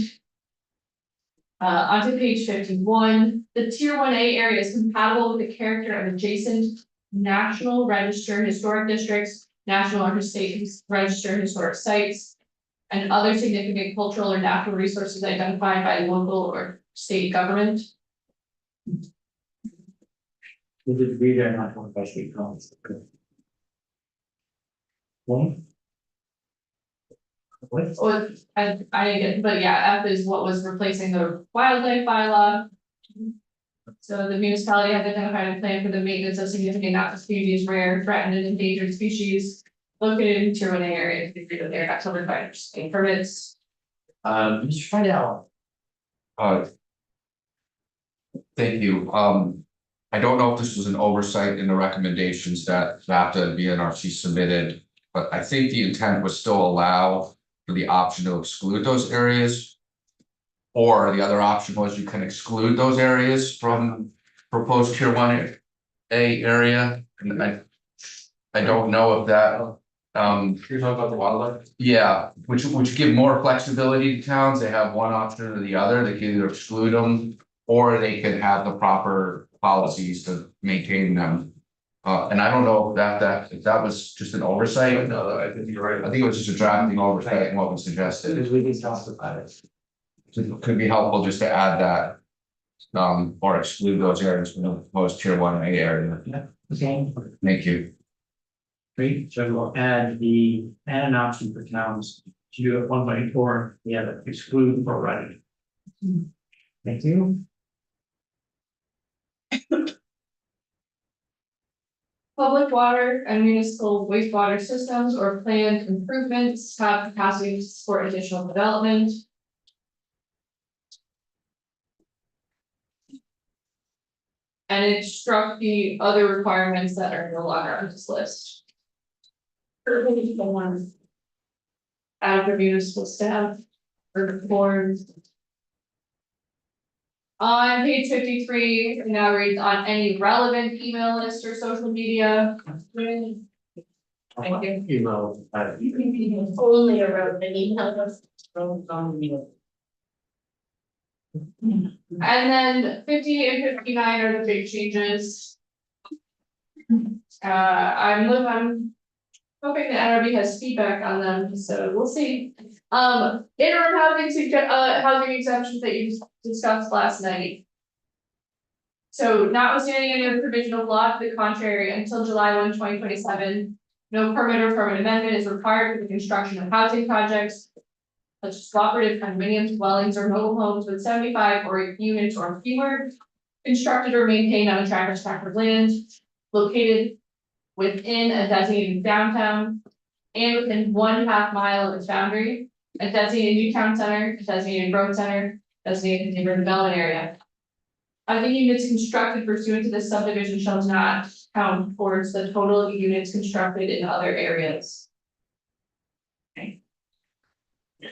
Onto page 51, the tier 1A area is compatible with the character of adjacent National Register historic districts, National or State Register historic sites. And other significant cultural or natural resources identified by local or state government. We did read it, not one by state comments. One. What? Or, I didn't get, but yeah, F is what was replacing the wildlife bylaw. So the municipality has identified a plan for the maintenance of significant natural species, rare, threatened, and endangered species. Located in tier 1A area, they're not covered by state permits. Mr. Fidel. Thank you. I don't know if this was an oversight in the recommendations that NAPTA and BNRC submitted, but I think the intent was still allow for the option to exclude those areas. Or the other option was you can exclude those areas from proposed tier 1A area. And I don't know if that, You're talking about the wildlife? yeah, which give more flexibility to towns. They have one option or the other. They can either exclude them or they can have the proper policies to maintain them. And I don't know if that was just an oversight. No, I think you're right. I think it was just a drafting oversight in what was suggested. Because we did talk about it. So it could be helpful just to add that. Or exclude those areas from the proposed tier 1A area. Okay, Thank you. great, so we'll add an option for towns to do it 1.4, the other exclude or write. Thank you. Public water and municipal wastewater systems or planned improvements have capacity to support additional development. And it struck the other requirements that are no longer on this list. Adequate municipal staff, or boards. On page 53, it now reads on any relevant email list or social media. Thank you. Email, Only around the email list. And then 50 and 59 are the big changes. I'm hoping the NRB has feedback on them, so we'll see. Interim housing exceptions that you discussed last night. So notwithstanding any other provision of law to the contrary, until July 1, 2027, no permit or permit amendment is required for the construction of housing projects, such as cooperative condominiums, dwellings, or mobile homes with 75 or units or fewer, constructed or maintained on a tract of land, located within a designated downtown, and within 1/2 mile of its boundary, a designated new town center, a designated growth center, designated neighborhood development area. Housing units constructed pursuant to this subdivision shall not count towards the total units constructed in other areas.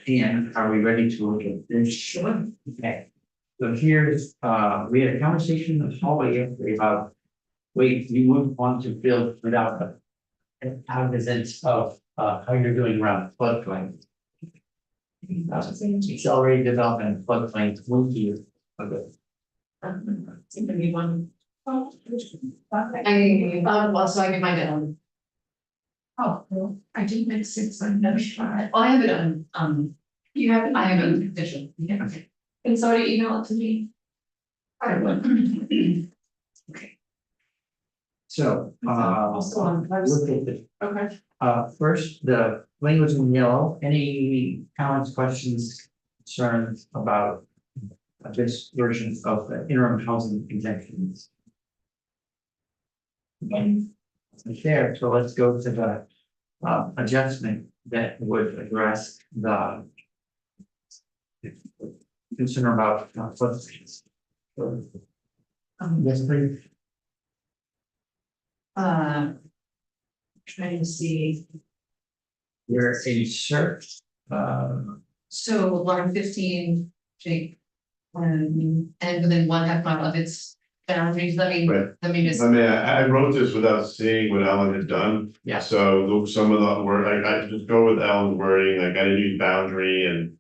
and are we ready to look at this? Sure. Okay, so here's, we had a conversation in the hallway yesterday about, wait, you wouldn't want to build without the cognizance of, how you're doing around floodplain. Accelerated development floodplains, will you? Okay. Maybe one. Well, so I can find it on. Oh, well, I did make 6 on that. Well, I have it on, You have, I have it on condition. Yeah, okay. can somebody email it to me? I will. So, Also on look at the, Okay. first, the language in yellow, any comments, questions, concerns about this version of the interim housing exemptions? There, so let's go to the adjustment that would address the concern about floodplains. Yes, please. Trying to see, Your insert, so line 15, Jake. And within 1/2 mile of its boundaries, I mean, Right. I mean, it's. I mean, I wrote this without seeing what Ellen had done. Yeah. So some of the word, I just go with Ellen's wording, like I didn't use boundary and.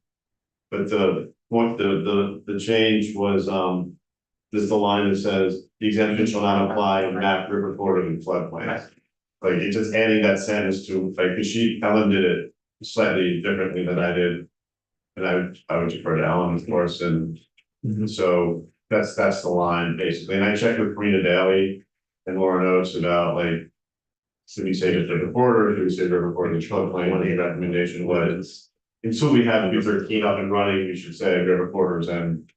But the point, the change was, this the line that says, the exemption shall not apply in map, river, corridor, and floodplains. Like, it's just adding that sentence to, like, cause Ellen did it slightly differently than I did. And I would defer to Ellen, of course, and so that's the line basically, and I checked with Karina Daly and Lauren Oates about like. Should we say just river corridor, should we say river corridor, floodplain, what the recommendation was. Until we have U13 up and running, we should say river corridors and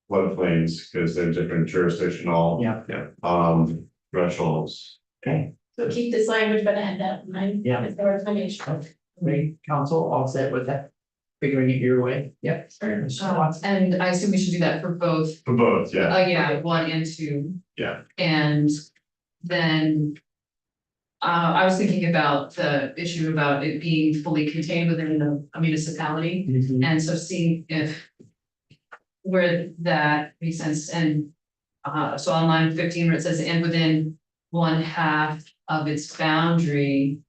floodplains, because they're different jurisdictional. Thresholds. okay, So keep this language, but add that line. Yeah. As their explanation. great, council, all set with that? Figuring it your way, yep. And I assume we should do that for both, For both, yeah, yeah, 1 and 2. Yeah. And then. I was thinking about the issue about it being fully contained within a municipality, and so seeing if. Where that makes sense, and so on line 15 where it says, and within 1/2 of its boundary.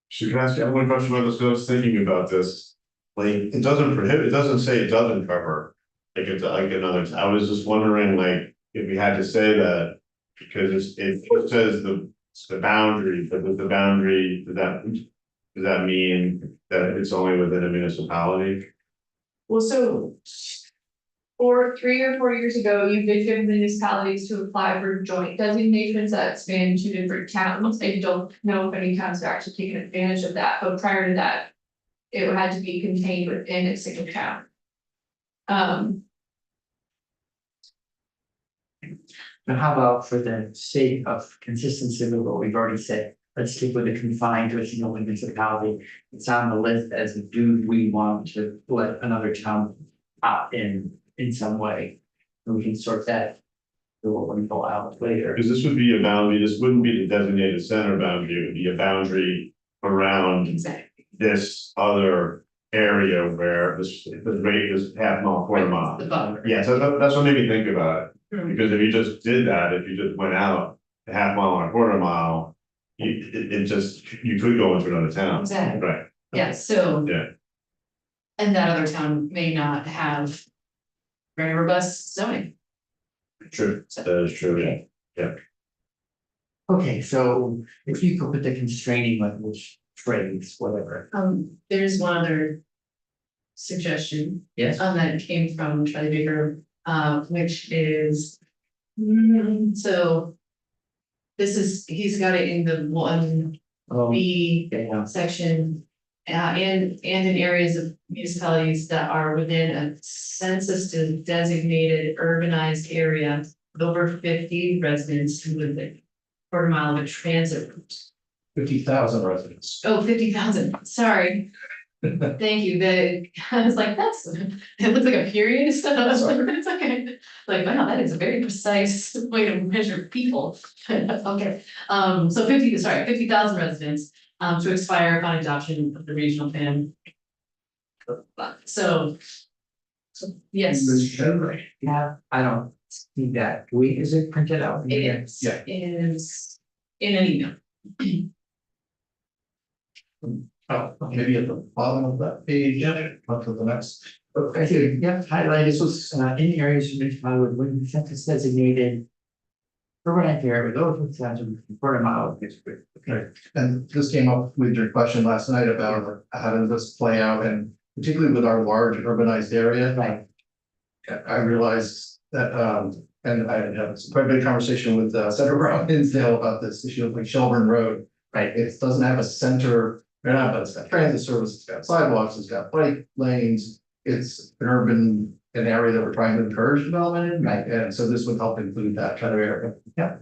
so can I ask you one question about this, I was thinking about this. Like, it doesn't prohibit, it doesn't say it doesn't cover. Like it's like another, I was just wondering, like, if we had to say that. Because it says the boundary, but with the boundary, does that mean that it's only within a municipality? Well, so 3 or 4 years ago, you did give municipalities to apply for joint designations that span 2 different towns. I don't know if any towns are actually taking advantage of that, but prior to that, it had to be contained within a single town. But how about for the sake of consistency with what we've already said, let's stick with the confined to a single municipality. It's on the list as do we want to let another town opt in some way? And we can sort that. We'll go out later. Because this would be a boundary, this wouldn't be the designated center boundary, it would be a boundary around Exactly. this other area where the rate is half mile, quarter mile. The buffer. Yeah, so that's what made me think about it, Hmm. because if you just did that, if you just went out a half mile and a quarter mile. You could go into another town. Exactly. Right, Yeah, so. Yeah. And that other town may not have very robust zoning. true, that is true, yeah. Okay, so if you could put the constraining language, trades, whatever. There's one other suggestion. Yes. That came from Charlie Baker, which is, so. This is, he's got it in the one B Yeah, section. And in areas of municipalities that are within a census designated urbanized area with over 50 residents who live a quarter mile of a transit route. 50,000 residents. Oh, 50,000, sorry. Thank you, I was like, it looks like a period, so it's okay. Like, wow, that is a very precise way to measure people. Okay, so 50,000 residents, to expire upon adoption of the regional plan. So. Yes. yeah, I don't see that. Is it printed out? It is. Yeah. Is in an email. Oh, maybe at the bottom of that page, up to the next. Okay, yeah, highlight, this was in areas of municipality when census designated. Urbanized area with over 50,000 quarter mile district. Okay. And this came up with your question last night about how does this play out, and particularly with our large urbanized area. Right. I realized that, and I had quite a bit of conversation with Senator Brown Hinsdale about this issue of like Shelburne Road. Right, it doesn't have a center, but it's got transit service, it's got sidewalks, it's got bike lanes. It's an area that we're trying to encourage development in, right? And so this would help include that kind of area. Yeah.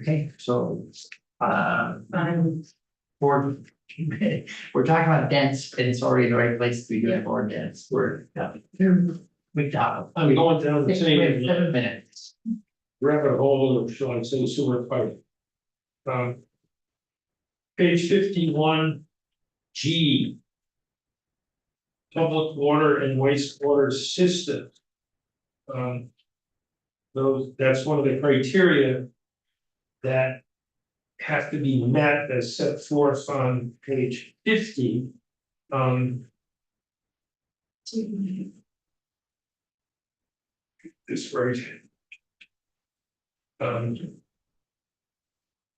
Okay, so, we're talking about dense, and it's already the right place to be doing more dense, we got. I'm going down the same. 7 minutes. Rabbit hole of showing some sewer pipe. Page 51, G. Public water and wastewater system. That's one of the criteria that have to be met as set forth on page 50. This right.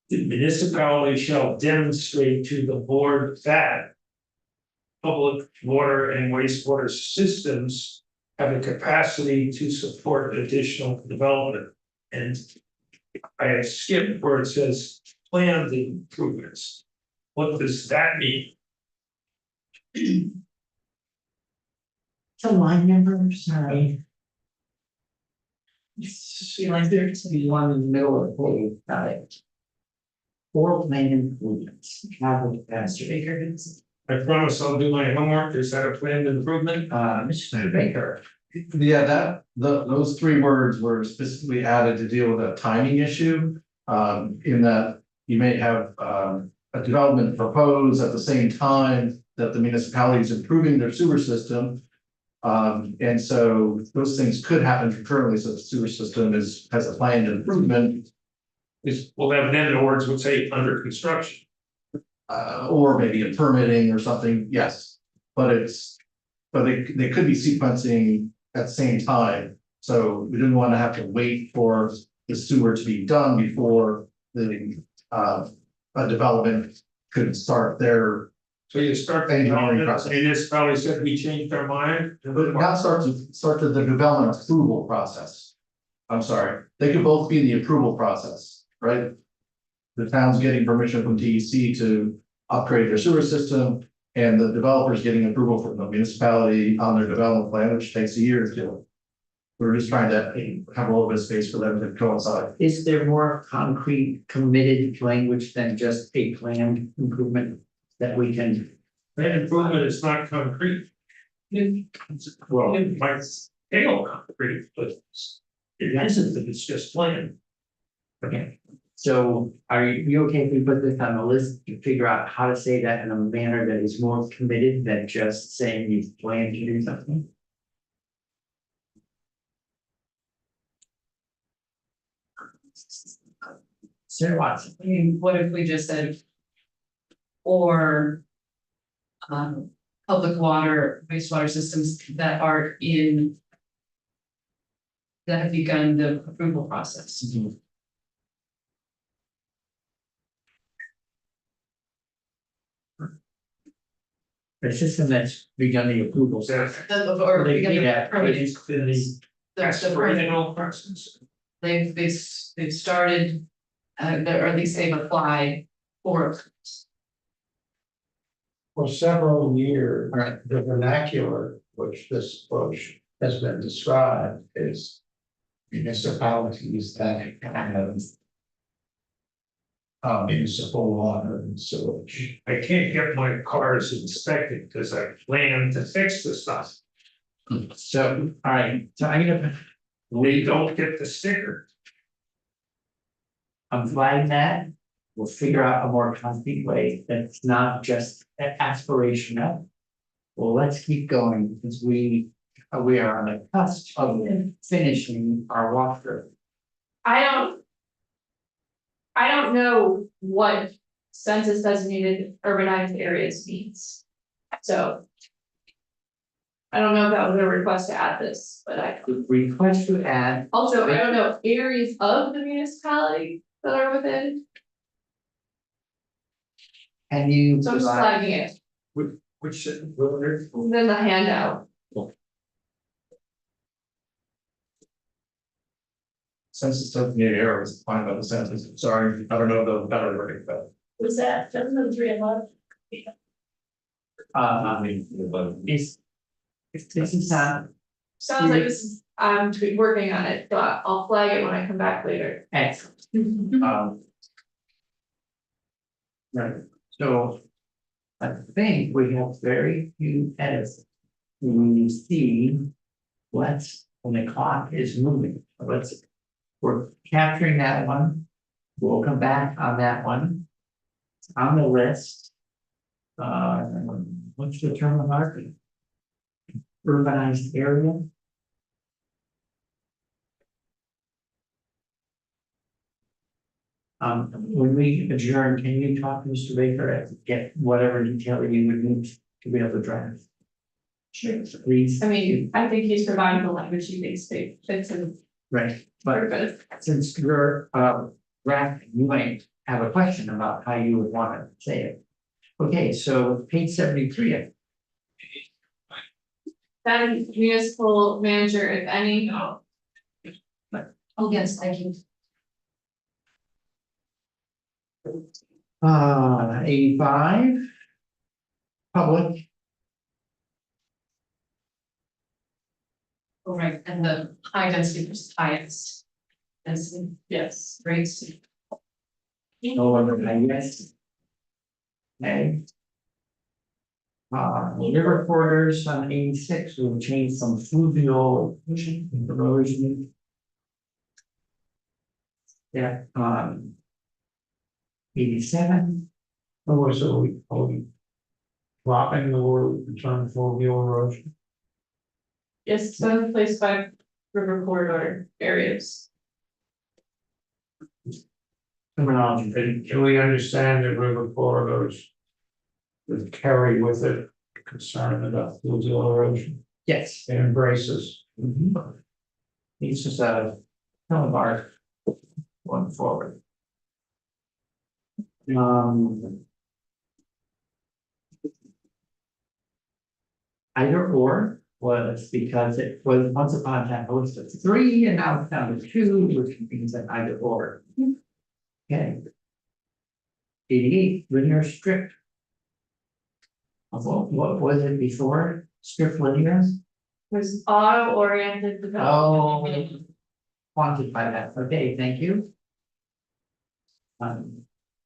The municipality shall demonstrate to the board that public water and wastewater systems have the capacity to support additional development. And I have skipped where it says planned improvements. What does that mean? It's a line number, sorry. She like there to be one in the middle of the page, got it. For planned improvements, travel capacity. I promise I'll do my homework. Is that a planned improvement? Mr. Baker. Yeah, those three words were specifically added to deal with a timing issue. In that you may have a development proposed at the same time that the municipality is improving their sewer system. And so those things could happen concurrently, so the sewer system has a planned improvement. Well, then the words would say under construction. Or maybe a permitting or something, yes, but they could be sequencing at the same time. So we didn't want to have to wait for the sewer to be done before the a development could start their. So you start the development, the municipality said we changed our mind. Not start to the development approval process. I'm sorry, they could both be the approval process, right? The town's getting permission from DEC to upgrade their sewer system, and the developer's getting approval from the municipality on their development plan, which takes a year to do. We're just trying to have a little bit of space for them to coincide. Is there more concrete committed language than just a planned improvement that we can? Planned improvement is not concrete. Well, it might scale concrete, but it isn't, if it's just planned. Okay. So are you okay if we put this on the list to figure out how to say that in a manner that is more committed than just saying you plan to do something? Sarah Watson. I mean, what if we just said? Or. Public water, wastewater systems that are in. That have begun the approval process. The system that's begun the approval. Or They begun need the that, permitting. it's in these- The permitting process. They've started, or at least they've applied for. For several years, Right. the vernacular which this approach has been described is municipalities that have municipal water and sewage. I can't get my cars inspected because I plan to fix the stuff. So, all right, so We don't get the sticker. I'm flagging that. We'll figure out a more concrete way that's not just aspirational. Well, let's keep going because we are on the cusp of finishing our walkthrough. I don't know what census designated urbanized areas means. So. I don't know if that was a request to add this, but Request to add, also, I don't know, areas of the municipality that are within, can you so I'm just provide, flagging it, which, then the handout. Census designated area was fine about the census, sorry, I don't know the better wording, but. Was that 70311? this is not Sounds like this, I'm working on it, so I'll flag it when I come back later. excellent. Right, so I think we have very few edits. We see what's when the clock is moving, we're capturing that one. We'll come back on that one. It's on the list. What's the term of art? Urbanized area. When we adjourn, can you talk to Mr. Baker and get whatever detail you would need to be able to drive? Sure. Please. I mean, I think he's providing the language he thinks fits in. Right, but But since you're drafting, you might have a question about how you would want to say it. Okay, so page 73. that municipal manager, if any. Oh, yes, thank you. 85. Public, Oh, right, and the high density versus highest. Density, Yes. rates. no one, I guess. Okay. River corridors on 86 will change from fluvial erosion. Yeah, 87. Oh, so we dropping the word return for the erosion. Yes, it's been replaced by river corridor areas. Terminology. And can we understand that river corridors would carry with it concern about fluvial erosion? Yes. It embraces. It's just a kind of art going forward. Either or was because it was once upon a time listed 3 and now it's down to 2, which means that either or. Okay. 88 linear strip. What was it before? Strip linear? Was auto-oriented development. Quantify that. Okay, thank you.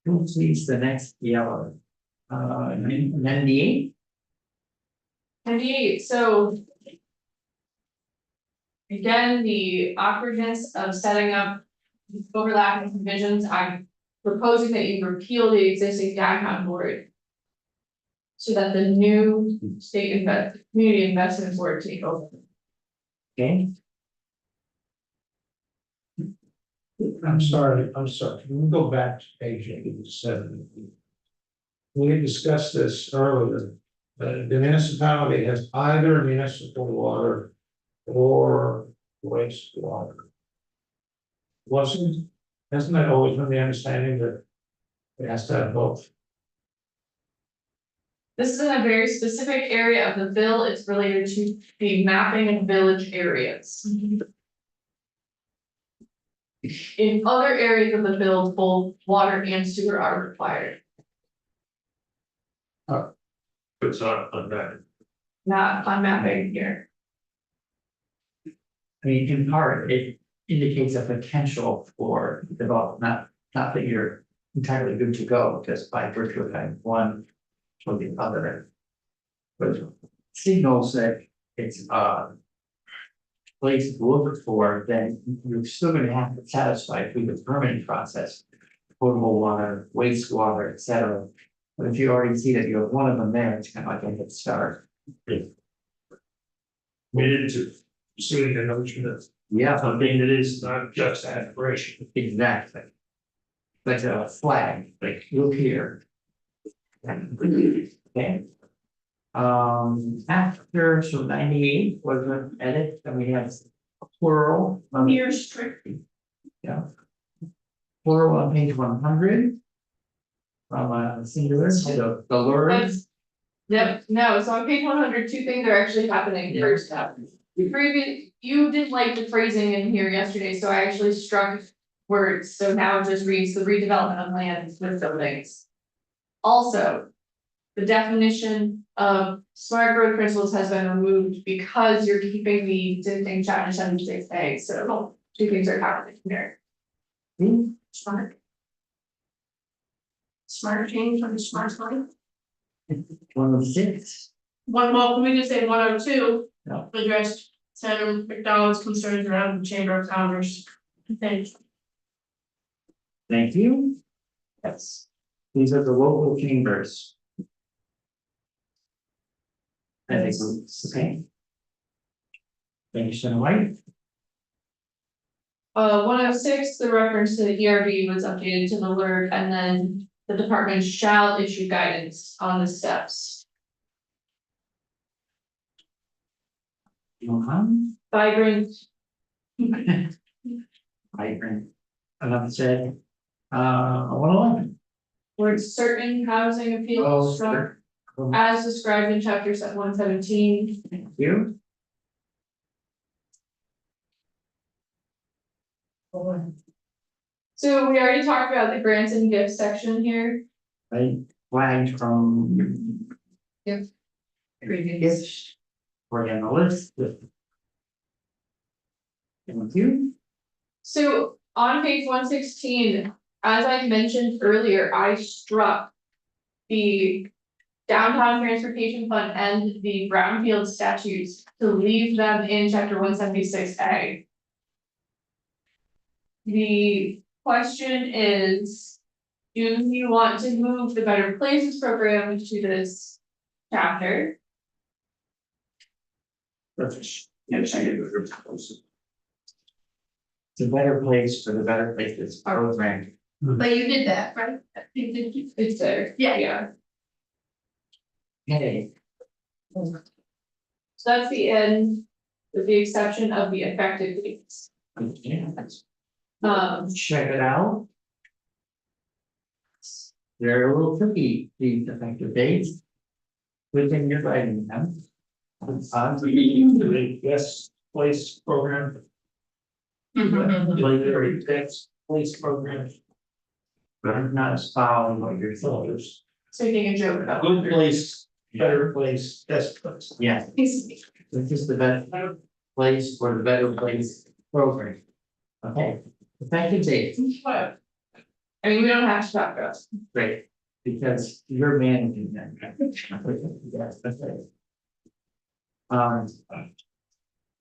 Who sees the next yellow? 98? 98, so. Again, the awkwardness of setting up overlapping provisions, I'm proposing that you repeal the existing downtown board. So that the new community investment board take over. Okay, I'm sorry, can we go back to page 87? We had discussed this earlier, the municipality has either municipal water or wastewater. Hasn't that always been the understanding that it has to have both? This is in a very specific area of the bill, it's related to the mapping of village areas. In other areas of the bill, both water and sewer are required, It's on that. not on mapping here. I mean, in part, it indicates a potential for development, not that you're entirely good to go, just by virtue of having one or the other. But signals that it's place to look for, then you're still gonna have to satisfy through the permitting process. Potable water, wastewater, et cetera. But if you already see that you have one of them there, it's kind of like a head start. We into pursuing the notion of Yeah, something that is not just aspiration. exactly. Like a flag, like look here. Okay. After, so 98 was an edit, then we have plural. Here strictly. Yeah. Plural on page 100. From singular, so the word. That's, yep, no, so on page 100, two things are actually happening. Yeah. First up, you didn't like the phrasing in here yesterday, so I actually struck words, so now it just reads the redevelopment of land with buildings. Also, the definition of smart growth principles has been removed because you're keeping the existing chapter 76A, so two things are happening here. Smart. Smart change on the smart line. 106. Well, can we just say 102? Yeah. Addressed Senator McDonald's concerns around the Chamber of Commerce. Thanks. Thank you. Yes. These are the local chambers. I think, okay. Thank you, Senator White. 106, the reference to the ERB was updated to the alert, and then the department shall issue guidance on the steps. Vibrant, Vibrant. Enough said. 111. where certain housing appeals struck as described in chapter 117. Thank you. So we already talked about the grants and gifts section here. I flagged from. Yep. Previous. We're on the list. Thank you. So on page 116, as I mentioned earlier, I struck the downtown transportation fund and the brownfield statutes to leave them in chapter 176A. The question is, do you want to move the Better Places program to this chapter? It's a better place for the Better Places program. But you did that, right? It's there. Yeah. Okay, So that's the end, with the exception of the effective dates. check it out. They're a little tricky, these effective dates. Within your writing them. Yes, place program. Like very text place program. But I'm not following what you're saying. So making a joke about. Good place, better place, best place. Yeah, this is the better place for the Better Place program. Okay, effective date, I mean, we don't have to talk about it. great, because you're managing that. Yes, that's right.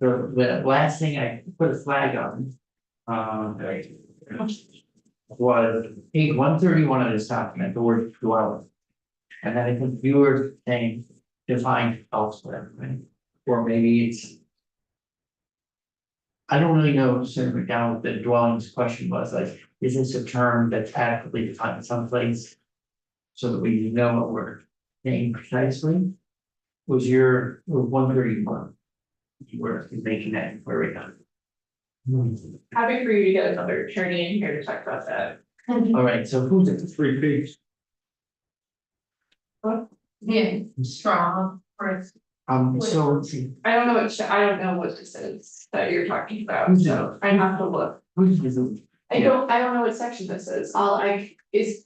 The last thing I put a flag on, was page 131 of this document, the word dwelling. And then I think you were saying defined elsewhere, right? Or maybe it's. I don't really know, Senator McDowell, what the dwellings question was, like, is this a term that's adequately defined someplace? So that we know what we're saying precisely? Was your 131? You were making that inquiry on. Happy for you to get another attorney in here to talk about that. All right, so who's at the 3 pigs? Yeah, strong, or So let's see, I don't know I don't know what this is that you're talking about, so I have to look. who's the, I don't know what section this is, all I is.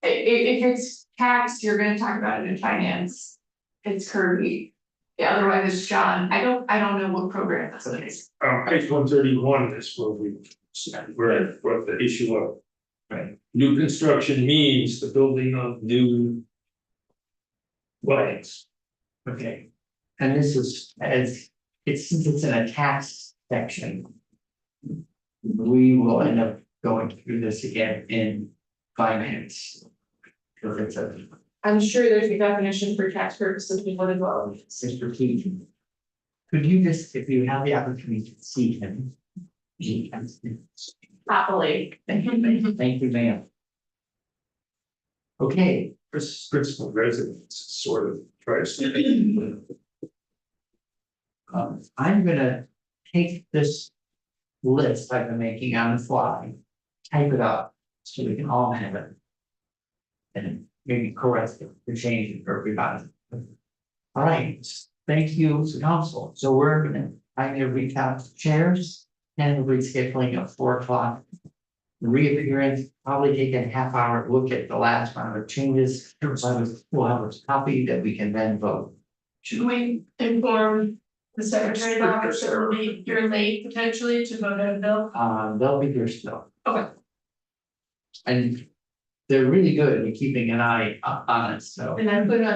If it's tax, you're gonna talk about it in finance. It's Kirby. Yeah, otherwise it's John, I don't know what program this is. Page 131 is where where the issue of. Right. New construction means the building of new. Dwellings. okay. And this is, since it's in a tax section. We will end up going through this again in finance. Because it's a I'm sure there's a definition for tax purposes before the dwelling. strategic. Could you just, if you have the opportunity to see him. Happily. Thank you, ma'am. Okay, Principal residence sort of tries to. I'm gonna take this list I've been making on the fly, type it up, so we can all have it. And maybe correct it, or change it for everybody. All right, thank you, council. So we're gonna, I'm gonna recount the chairs and rescheduling at 4 o'clock. Reappearance, probably take a half hour look at the last round of changes, so we'll have a copy that we can then vote. Should we inform the secretary officer you're late potentially to vote on a bill? They'll be here still. Okay. And they're really good at keeping an eye on it, so. And then put it on